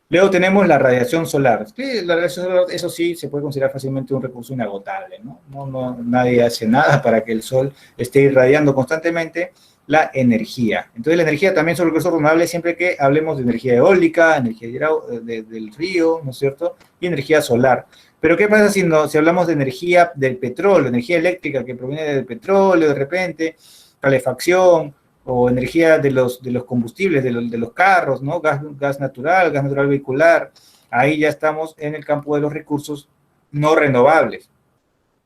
Luego tenemos la radiación solar. Sí, la radiación solar, eso sí, se puede considerar fácilmente un recurso inagotable, ¿no? Nadie hace nada para que el sol esté irradiando constantemente la energía. Entonces la energía también es un recurso renovable siempre que hablemos de energía eólica, energía del río, ¿no es cierto? Y energía solar. Pero ¿qué pasa si hablamos de energía del petróleo, energía eléctrica que proviene del petróleo de repente, calefacción, o energía de los combustibles, de los carros, ¿no? Gas natural vehicular? Ahí ya estamos en el campo de los recursos no renovables,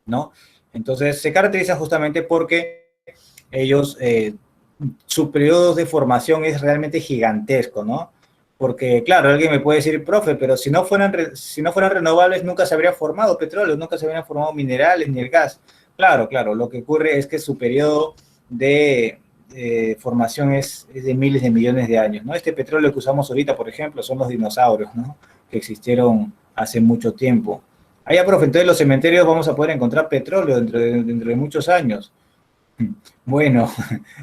¿no? Entonces se caracteriza justamente porque ellos, su periodo de formación es realmente gigantesco, ¿no? Porque, claro, alguien me puede decir, profe, pero si no fueran renovables, nunca se habría formado petróleo, nunca se habrían formado minerales ni el gas. Claro, lo que ocurre es que su periodo de formación es de miles de millones de años, ¿no? Este petróleo que usamos ahorita, por ejemplo, son los dinosaurios, ¿no? Que existieron hace mucho tiempo. Allá, profe, entonces los cementerios vamos a poder encontrar petróleo dentro de muchos años. Bueno,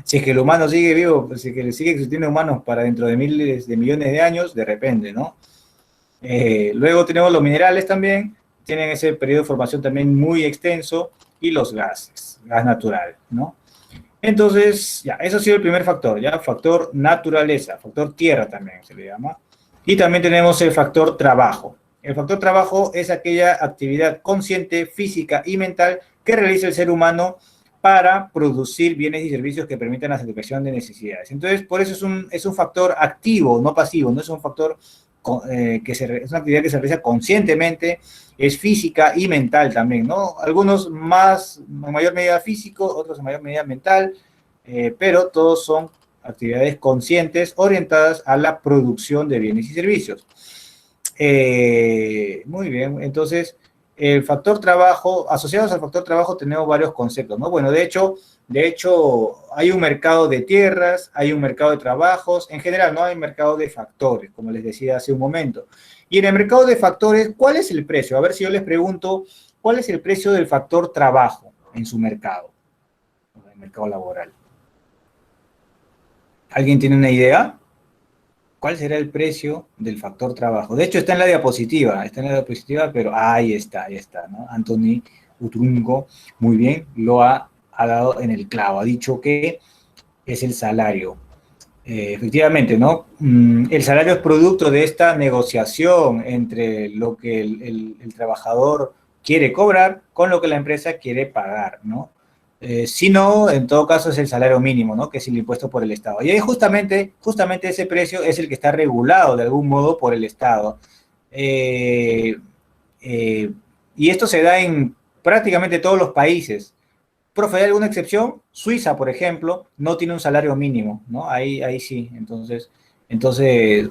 si es que el humano sigue vivo, si es que sigue existiendo humanos para dentro de miles de millones de años, de repente, ¿no? Luego tenemos los minerales también, tienen ese periodo de formación también muy extenso, y los gases, gas natural, ¿no? Entonces, ya, eso ha sido el primer factor, ya, factor naturaleza, factor tierra también se le llama. Y también tenemos el factor trabajo. El factor trabajo es aquella actividad consciente, física y mental que realiza el ser humano para producir bienes y servicios que permitan la satisfacción de necesidades. Entonces, por eso es un factor activo, no pasivo, no es un factor es una actividad que se realiza conscientemente, es física y mental también, ¿no? Algunos más, en mayor medida físico, otros en mayor medida mental, pero todos son actividades conscientes orientadas a la producción de bienes y servicios. Muy bien, entonces, el factor trabajo, asociados al factor trabajo tenemos varios conceptos, ¿no? Bueno, de hecho, hay un mercado de tierras, hay un mercado de trabajos, en general no hay mercado de factores, como les decía hace un momento. Y en el mercado de factores, ¿cuál es el precio? A ver si yo les pregunto, ¿cuál es el precio del factor trabajo en su mercado, en el mercado laboral? ¿Alguien tiene una idea? ¿Cuál será el precio del factor trabajo? De hecho, está en la diapositiva, pero ahí está, ¿no? Anthony Utrungo, muy bien, ha dado en el clavo, ha dicho que es el salario. Efectivamente, ¿no? El salario es producto de esta negociación entre lo que el trabajador quiere cobrar con lo que la empresa quiere pagar, ¿no? Si no, en todo caso es el salario mínimo, ¿no? Que es el impuesto por el Estado. Y ahí justamente ese precio es el que está regulado de algún modo por el Estado. Eh, eh, y esto se da en prácticamente todos los países. Profe, ¿hay alguna excepción? Suiza, por ejemplo, no tiene un salario mínimo, ¿no? Ahí sí. Entonces,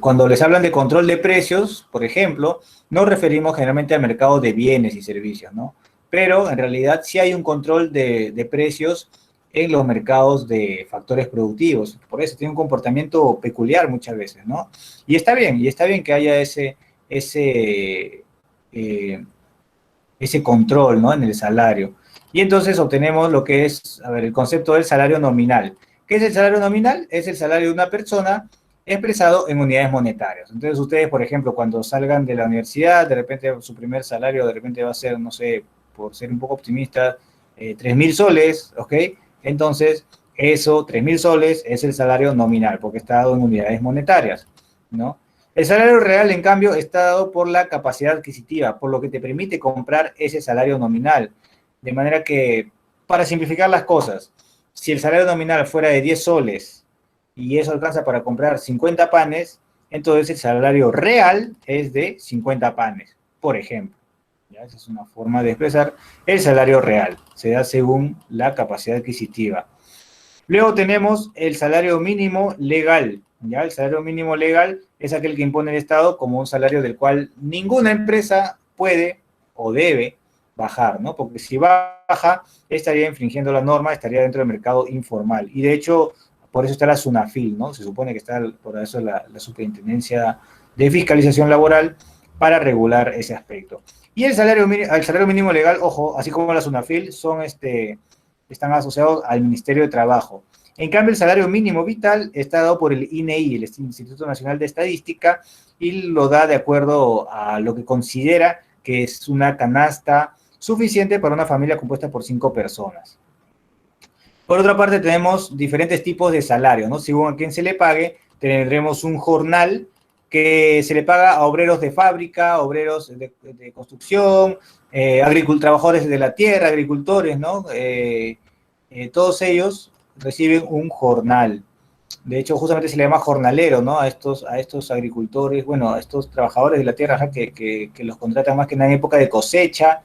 cuando les hablan de control de precios, por ejemplo, nos referimos generalmente al mercado de bienes y servicios, ¿no? Pero en realidad sí hay un control de precios en los mercados de factores productivos. Por eso tiene un comportamiento peculiar muchas veces, ¿no? Y está bien que haya ese, eh, ese control, ¿no? En el salario. Y entonces obtenemos lo que es, a ver, el concepto del salario nominal. ¿Qué es el salario nominal? Es el salario de una persona expresado en unidades monetarias. Entonces ustedes, por ejemplo, cuando salgan de la universidad, de repente su primer salario de repente va a ser, no sé, por ser un poco optimista, 3.000 soles, ¿ok? Entonces, eso, 3.000 soles, es el salario nominal, porque está dado en unidades monetarias, ¿no? El salario real, en cambio, está dado por la capacidad adquisitiva, por lo que te permite comprar ese salario nominal. De manera que, para simplificar las cosas, si el salario nominal fuera de 10 soles y eso alcanza para comprar 50 panes, entonces el salario real es de 50 panes, por ejemplo. ¿Ya? Esa es una forma de expresar el salario real. Se da según la capacidad adquisitiva. Luego tenemos el salario mínimo legal. ¿Ya? El salario mínimo legal es aquel que impone el Estado como un salario del cual ninguna empresa puede o debe bajar, ¿no? Porque si baja, estaría infringiendo la norma, estaría dentro del mercado informal. Y de hecho, por eso está la SUNAFIL, ¿no? Se supone que está por eso la Superintendencia de Fiscalización Laboral para regular ese aspecto. Y el salario mínimo legal, ojo, así como la SUNAFIL, están asociados al Ministerio de Trabajo. En cambio, el salario mínimo vital está dado por el INEI, el Instituto Nacional de Estadística, y lo da de acuerdo a lo que considera que es una canasta suficiente para una familia compuesta por 5 personas. Por otra parte, tenemos diferentes tipos de salario, ¿no? Según a quién se le pague, tendremos un jornal que se le paga a obreros de fábrica, obreros de construcción, trabajadores de la tierra, agricultores, ¿no? Todos ellos reciben un jornal. De hecho, justamente se le llama jornalero, ¿no? A estos agricultores, bueno, a estos trabajadores de la tierra que los contratan más que nada en época de cosecha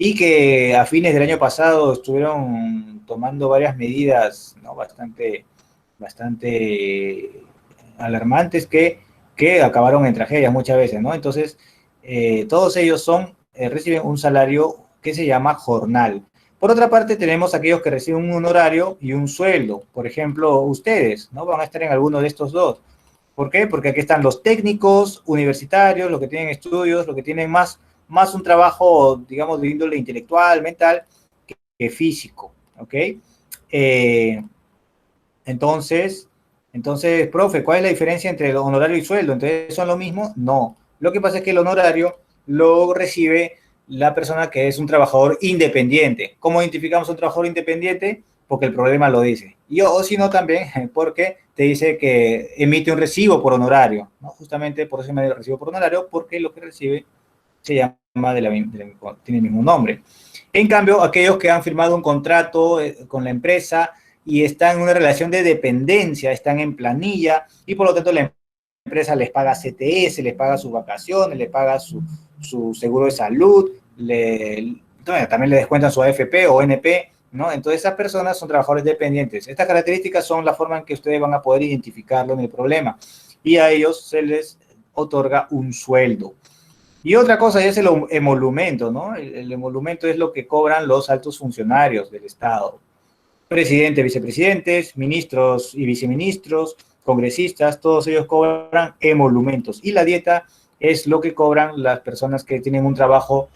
y que a fines del año pasado estuvieron tomando varias medidas, ¿no? Bastante alarmantes que acabaron en tragedias muchas veces, ¿no? Entonces, todos ellos reciben un salario que se llama jornal. Por otra parte, tenemos aquellos que reciben un honorario y un sueldo. Por ejemplo, ustedes, ¿no? Van a estar en alguno de estos dos. ¿Por qué? Porque aquí están los técnicos universitarios, los que tienen estudios, los que tienen más un trabajo, digamos, de índole intelectual, mental, que físico, ¿ok? Eh, entonces, profe, ¿cuál es la diferencia entre el honorario y sueldo? ¿Entonces son lo mismo? No. Lo que pasa es que el honorario lo recibe la persona que es un trabajador independiente. ¿Cómo identificamos un trabajador independiente? Porque el problema lo dice. O si no también porque te dice que emite un recibo por honorario, ¿no? Justamente por eso se llama recibo por honorario, porque lo que recibe se llama tiene el mismo nombre. En cambio, aquellos que han firmado un contrato con la empresa y están en una relación de dependencia, están en planilla y por lo tanto la empresa les paga CTS, les paga sus vacaciones, les paga su seguro de salud, también le descuentan su AFP o NP, ¿no? Entonces esas personas son trabajadores dependientes. Estas características son la forma en que ustedes van a poder identificarlo en el problema y a ellos se les otorga un sueldo. Y otra cosa es el emolumento, ¿no? El emolumento es lo que cobran los altos funcionarios del Estado. Presidente, vicepresidentes, ministros y viceministros, congresistas, todos ellos cobran emolumentos. Y la dieta es lo que cobran las personas que tienen un trabajo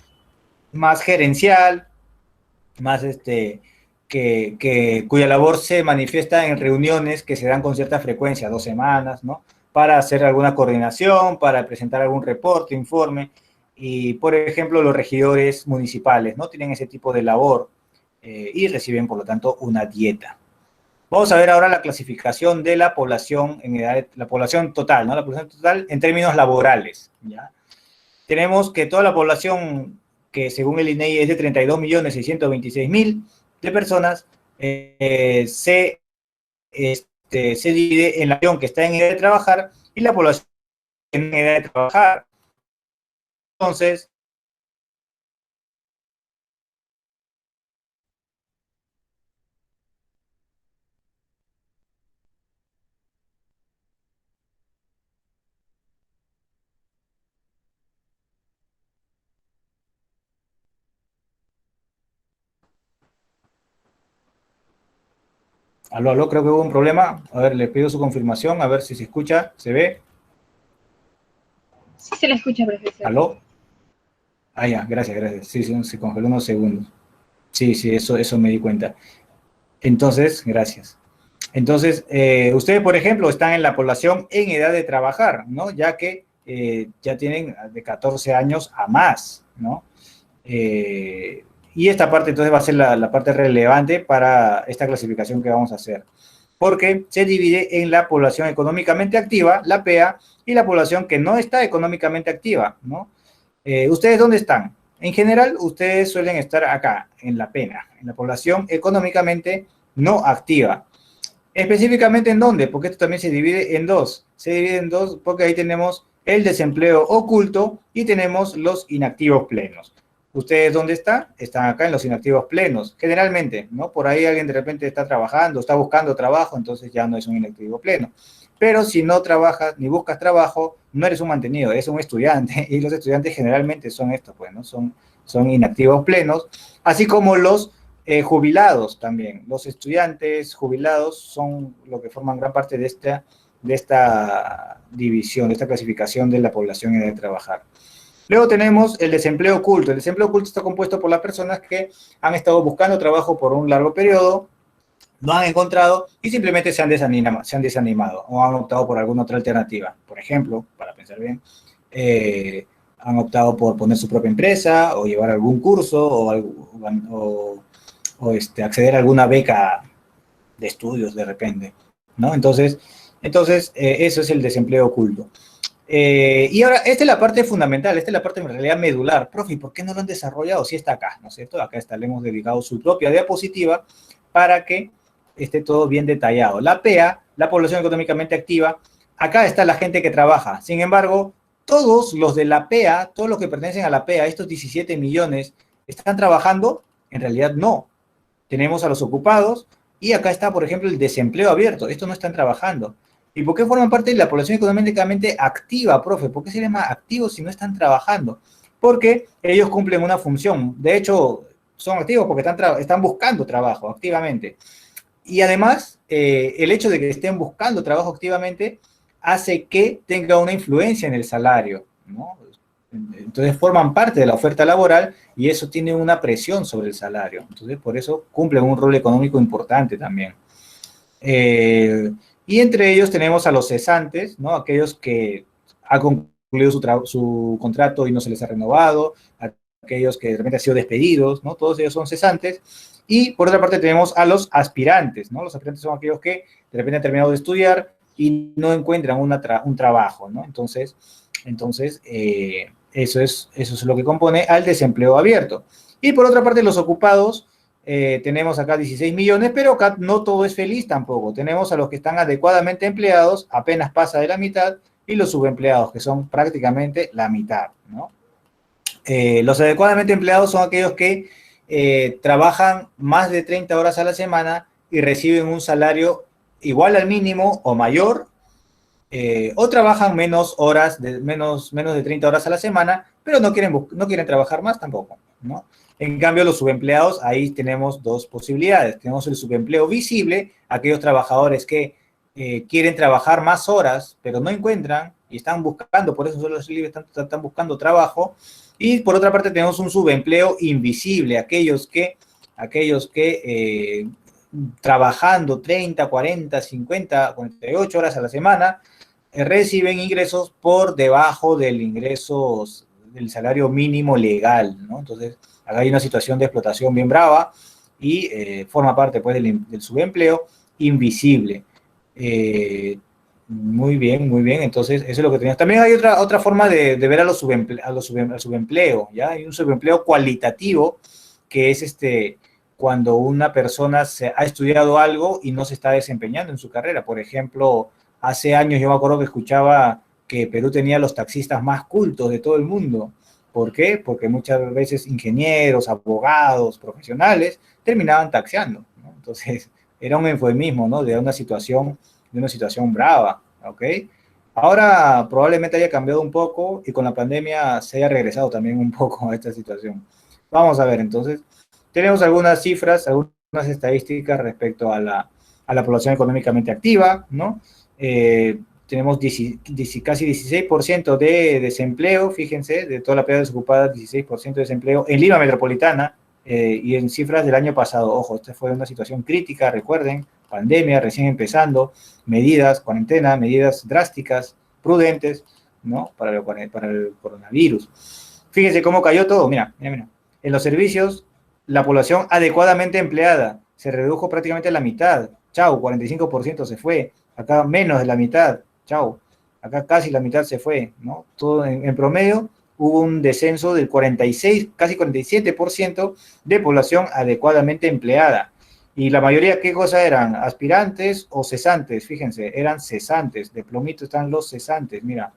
más gerencial, más cuya labor se manifiesta en reuniones que se dan con cierta frecuencia, 2 semanas, ¿no? Para hacer alguna coordinación, para presentar algún reporte, informe. Y, por ejemplo, los regidores municipales, ¿no? Tienen ese tipo de labor y reciben, por lo tanto, una dieta. Vamos a ver ahora la clasificación de la población en edad, la población total, ¿no? La población total en términos laborales, ¿ya? Tenemos que toda la población que según el INEGI es de 32.626.000 de personas, se divide en la población que está en edad de trabajar y la población en edad de trabajar. Entonces, aló, creo que hubo un problema. A ver, le pido su confirmación, a ver si se escucha, se ve. Sí se le escucha, profesor. ¿Aló? Ah, ya, gracias. Sí, se congeló unos segundos. Sí, eso me di cuenta. Entonces, gracias. Entonces, ustedes, por ejemplo, están en la población en edad de trabajar, ¿no? Ya que ya tienen de 14 años a más, ¿no? Y esta parte entonces va a ser la parte relevante para esta clasificación que vamos a hacer, porque se divide en la población económicamente activa, la PEA, y la población que no está económicamente activa, ¿no? ¿Ustedes dónde están? En general, ustedes suelen estar acá, en la PENA, en la población económicamente no activa. Específicamente en dónde, porque esto también se divide en dos. Se divide en dos porque ahí tenemos el desempleo oculto y tenemos los inactivos plenos. ¿Ustedes dónde están? Están acá en los inactivos plenos, generalmente, ¿no? Por ahí alguien de repente está trabajando, está buscando trabajo, entonces ya no es un inactivo pleno. Pero si no trabajas ni buscas trabajo, no eres un mantenido, eres un estudiante, y los estudiantes generalmente son estos, pues, ¿no? Son inactivos plenos, así como los jubilados también. Los estudiantes jubilados son lo que forman gran parte de esta división, de esta clasificación de la población en edad de trabajar. Luego tenemos el desempleo oculto. El desempleo oculto está compuesto por las personas que han estado buscando trabajo por un largo periodo, no han encontrado y simplemente se han desanimado o han optado por alguna otra alternativa. Por ejemplo, para pensar bien, han optado por poner su propia empresa o llevar algún curso o acceder a alguna beca de estudios de repente, ¿no? Entonces eso es el desempleo oculto. Y ahora, esta es la parte fundamental, esta es la parte en realidad medular. Profe, ¿por qué no lo han desarrollado si está acá, ¿no es cierto? Acá está, le hemos dedicado su propia diapositiva para que esté todo bien detallado. La PEA, la población económicamente activa, acá está la gente que trabaja. Sin embargo, todos los de la PEA, todos los que pertenecen a la PEA, estos 17 millones, ¿están trabajando? En realidad no. Tenemos a los ocupados y acá está, por ejemplo, el desempleo abierto. Estos no están trabajando. ¿Y por qué forman parte de la población económicamente activa, profe? ¿Por qué se llama activos si no están trabajando? Porque ellos cumplen una función. De hecho, son activos porque están buscando trabajo activamente. Y además, el hecho de que estén buscando trabajo activamente hace que tenga una influencia en el salario, ¿no? Entonces forman parte de la oferta laboral y eso tiene una presión sobre el salario. Entonces, por eso cumplen un rol económico importante también. Y entre ellos tenemos a los cesantes, ¿no? Aquellos que han concluido su contrato y no se les ha renovado, aquellos que de repente han sido despedidos, ¿no? Todos ellos son cesantes. Y por otra parte tenemos a los aspirantes, ¿no? Los aspirantes son aquellos que de repente han terminado de estudiar y no encuentran un trabajo, ¿no? Entonces eso es lo que compone al desempleo abierto. Y por otra parte los ocupados, tenemos acá 16 millones, pero acá no todo es feliz tampoco. Tenemos a los que están adecuadamente empleados, apenas pasa de la mitad, y los subempleados, que son prácticamente la mitad, ¿no? Los adecuadamente empleados son aquellos que trabajan más de 30 horas a la semana y reciben un salario igual al mínimo o mayor, o trabajan menos horas, menos de 30 horas a la semana, pero no quieren trabajar más tampoco, ¿no? En cambio, los subempleados, ahí tenemos dos posibilidades. Tenemos el subempleo visible, aquellos trabajadores que quieren trabajar más horas, pero no encuentran y están buscando, por eso solo los libres están buscando trabajo. Y por otra parte tenemos un subempleo invisible, aquellos que trabajando 30, 40, 50, 48 horas a la semana, reciben ingresos por debajo del salario mínimo legal, ¿no? Entonces, acá hay una situación de explotación bien brava y forma parte, pues, del subempleo invisible. Muy bien, muy bien. Entonces, eso es lo que tenemos. También hay otra forma de ver al subempleo, ¿ya? Hay un subempleo cualitativo, que es cuando una persona ha estudiado algo y no se está desempeñando en su carrera. Por ejemplo, hace años yo me acuerdo que escuchaba que Perú tenía los taxistas más cultos de todo el mundo. ¿Por qué? Porque muchas veces ingenieros, abogados, profesionales terminaban taxiando, ¿no? Entonces, era un eufemismo, ¿no? De una situación brava, ¿ok? Ahora probablemente haya cambiado un poco y con la pandemia se haya regresado también un poco a esta situación. Vamos a ver, entonces, tenemos algunas cifras, algunas estadísticas respecto a la población económicamente activa, ¿no? Tenemos casi 16% de desempleo, fíjense, de toda la población desocupada, 16% de desempleo en Lima Metropolitana, y en cifras del año pasado. Ojo, esta fue una situación crítica, recuerden, pandemia recién empezando, medidas, cuarentena, medidas drásticas, prudentes, ¿no? Para el coronavirus. Fíjense cómo cayó todo, mira, mira, mira. En los servicios, la población adecuadamente empleada se redujo prácticamente a la mitad. Chau, 45% se fue. Acá menos de la mitad. Chau. Acá casi la mitad se fue, ¿no? Todo en promedio hubo un descenso del 46, casi 47% de población adecuadamente empleada. Y la mayoría, ¿qué cosa eran? ¿Aspirantes o cesantes? Fíjense, eran cesantes. De plomito están los cesantes, mira.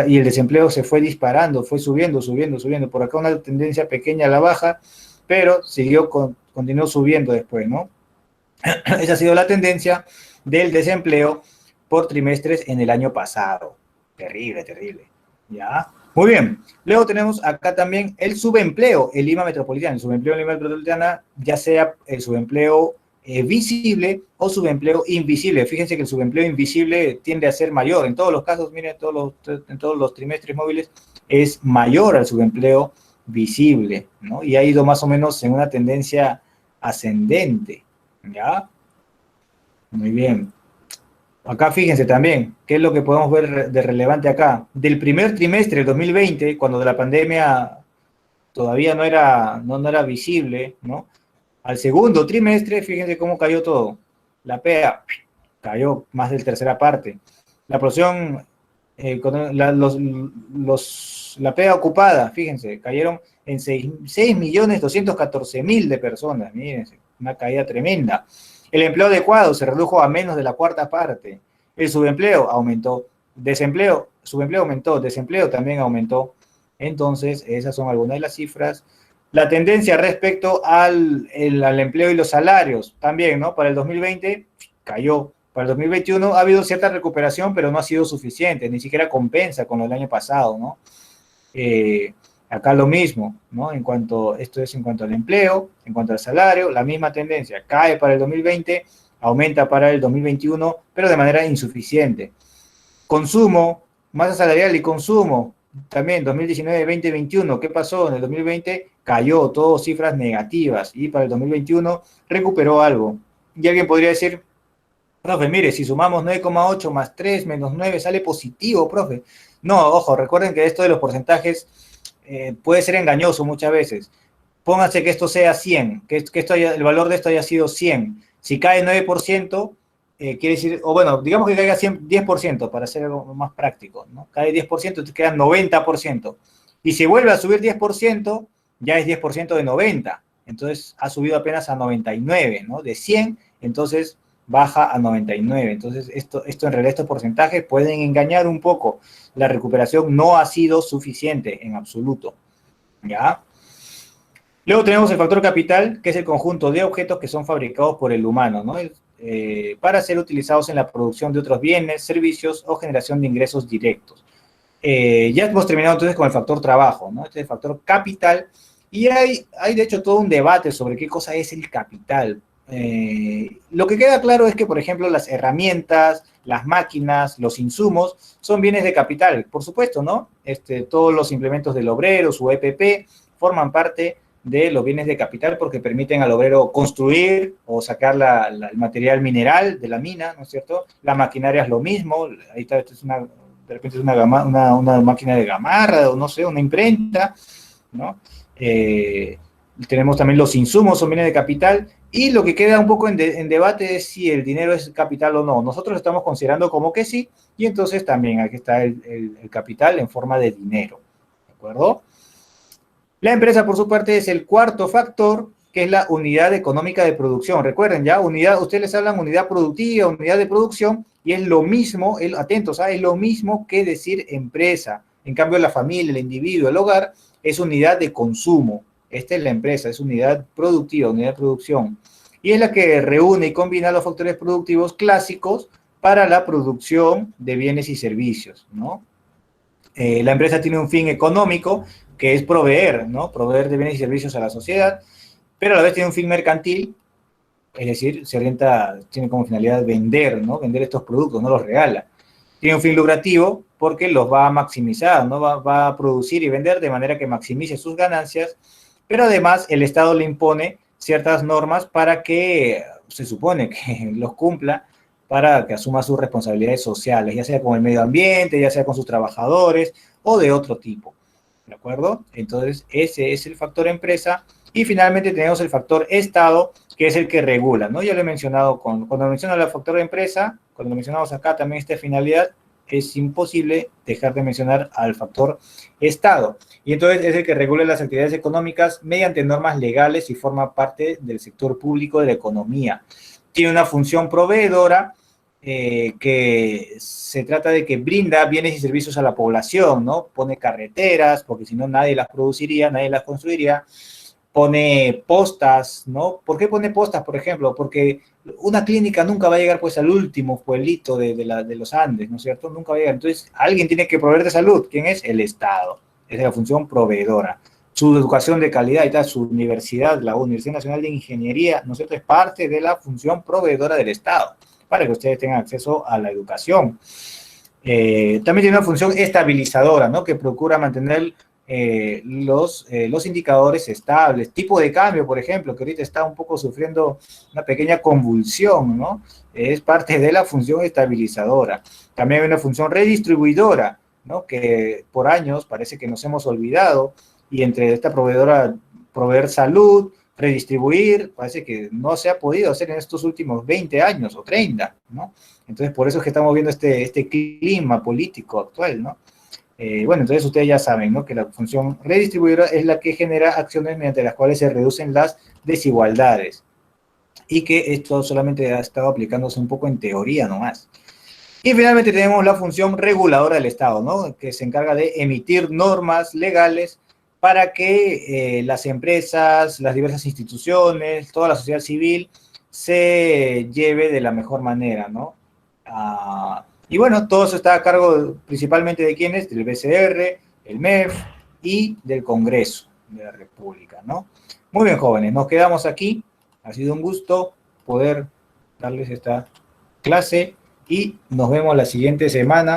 Y el desempleo se fue disparando, fue subiendo, subiendo, subiendo. Por acá una tendencia pequeña a la baja, pero continuó subiendo después, ¿no? Esa ha sido la tendencia del desempleo por trimestres en el año pasado. Terrible, terrible. ¿Ya? Muy bien. Luego tenemos acá también el subempleo en Lima Metropolitana. El subempleo en Lima Metropolitana, ya sea el subempleo visible o subempleo invisible. Fíjense que el subempleo invisible tiende a ser mayor. En todos los casos, miren, en todos los trimestres móviles es mayor al subempleo visible, ¿no? Y ha ido más o menos en una tendencia ascendente. ¿Ya? Muy bien. Acá fíjense también, ¿qué es lo que podemos ver de relevante acá? Del primer trimestre del 2020, cuando de la pandemia todavía no era visible, ¿no? Al segundo trimestre, fíjense cómo cayó todo. La PEA cayó más de la tercera parte. La porción, la PEA ocupada, fíjense, cayeron en 6.214.000 de personas, mírense, una caída tremenda. El empleo adecuado se redujo a menos de la cuarta parte. El subempleo aumentó. Subempleo aumentó, desempleo también aumentó. Entonces, esas son algunas de las cifras. La tendencia respecto al empleo y los salarios, también, ¿no? Para el 2020 cayó. Para el 2021 ha habido cierta recuperación, pero no ha sido suficiente, ni siquiera compensa con lo del año pasado, ¿no? Acá lo mismo, ¿no? Esto es en cuanto al empleo, en cuanto al salario, la misma tendencia. Cae para el 2020, aumenta para el 2021, pero de manera insuficiente. Consumo, masa salarial y consumo, también 2019, 20, 21. ¿Qué pasó? En el 2020 cayó, todo cifras negativas, y para el 2021 recuperó algo. Y alguien podría decir, profe, mire, si sumamos 9,8 más 3 menos 9 sale positivo, profe. No, ojo, recuerden que esto de los porcentajes puede ser engañoso muchas veces. Pónganse que esto sea 100, que el valor de esto haya sido 100. Si cae 9%, quiere decir, o bueno, digamos que caiga 10% para hacer algo más práctico, ¿no? Cae 10%, te queda 90%. Y si vuelve a subir 10%, ya es 10% de 90. Entonces ha subido apenas a 99, ¿no? De 100, entonces baja a 99. Entonces, esto en realidad, estos porcentajes pueden engañar un poco. La recuperación no ha sido suficiente en absoluto, ¿ya? Luego tenemos el factor capital, que es el conjunto de objetos que son fabricados por el humano, ¿no? Para ser utilizados en la producción de otros bienes, servicios o generación de ingresos directos. Ya hemos terminado entonces con el factor trabajo, ¿no? Este es el factor capital, y hay de hecho todo un debate sobre qué cosa es el capital. Lo que queda claro es que, por ejemplo, las herramientas, las máquinas, los insumos son bienes de capital, por supuesto, ¿no? Todos los implementos del obrero, su EPP, forman parte de los bienes de capital porque permiten al obrero construir o sacar el material mineral de la mina, ¿no es cierto? La maquinaria es lo mismo, ahí está, de repente es una máquina de gamarra, o no sé, una imprenta, ¿no? Tenemos también los insumos, son bienes de capital, y lo que queda un poco en debate es si el dinero es capital o no. Nosotros estamos considerando como que sí, y entonces también aquí está el capital en forma de dinero, ¿de acuerdo? La empresa, por su parte, es el cuarto factor, que es la unidad económica de producción. Recuerden, ya, ustedes les hablan unidad productiva, unidad de producción, y es lo mismo, atentos, es lo mismo que decir empresa. En cambio, la familia, el individuo, el hogar, es unidad de consumo. Esta es la empresa, es unidad productiva, unidad de producción. Y es la que reúne y combina los factores productivos clásicos para la producción de bienes y servicios, ¿no? La empresa tiene un fin económico, que es proveer, ¿no? Proveer de bienes y servicios a la sociedad, pero a la vez tiene un fin mercantil, es decir, tiene como finalidad vender, ¿no? Vender estos productos, no los regala. Tiene un fin lucrativo porque los va a maximizar, ¿no? Va a producir y vender de manera que maximice sus ganancias, pero además el Estado le impone ciertas normas para que se supone que los cumpla, para que asuma sus responsabilidades sociales, ya sea con el medio ambiente, ya sea con sus trabajadores o de otro tipo, ¿de acuerdo? Entonces, ese es el factor empresa. Y finalmente tenemos el factor Estado, que es el que regula, ¿no? Ya lo he mencionado cuando menciono el factor empresa, cuando lo mencionamos acá también esta finalidad, es imposible dejar de mencionar al factor Estado. Y entonces es el que regula las actividades económicas mediante normas legales y forma parte del sector público de la economía. Tiene una función proveedora, que se trata de que brinda bienes y servicios a la población, ¿no? Pone carreteras, porque si no nadie las produciría, nadie las construiría. Pone postas, ¿no? ¿Por qué pone postas, por ejemplo? Porque una clínica nunca va a llegar pues al último pueblito de los Andes, ¿no es cierto? Nunca va a llegar. Entonces, alguien tiene que proveer de salud. ¿Quién es? El Estado. Es la función proveedora. Su educación de calidad y tal, su universidad, la Universidad Nacional de Ingeniería, ¿no es cierto? Es parte de la función proveedora del Estado, para que ustedes tengan acceso a la educación. También tiene una función estabilizadora, ¿no? Que procura mantener los indicadores estables. Tipo de cambio, por ejemplo, que ahorita está un poco sufriendo una pequeña convulsión, ¿no? Es parte de la función estabilizadora. También hay una función redistribuidora, ¿no? Que por años parece que nos hemos olvidado, y entre esta proveedora, proveer salud, redistribuir, parece que no se ha podido hacer en estos últimos 20 años o 30, ¿no? Entonces, por eso es que estamos viendo este clima político actual, ¿no? Bueno, entonces ustedes ya saben, ¿no? Que la función redistribuidora es la que genera acciones mediante las cuales se reducen las desigualdades, y que esto solamente ha estado aplicándose un poco en teoría nomás. Y finalmente tenemos la función reguladora del Estado, ¿no? Que se encarga de emitir normas legales para que las empresas, las diversas instituciones, toda la sociedad civil se lleve de la mejor manera, ¿no? Y bueno, todo eso está a cargo principalmente de quiénes, del BCR, el MEF y del Congreso de la República, ¿no? Muy bien, jóvenes, nos quedamos aquí. Ha sido un gusto poder darles esta clase y nos vemos la siguiente semana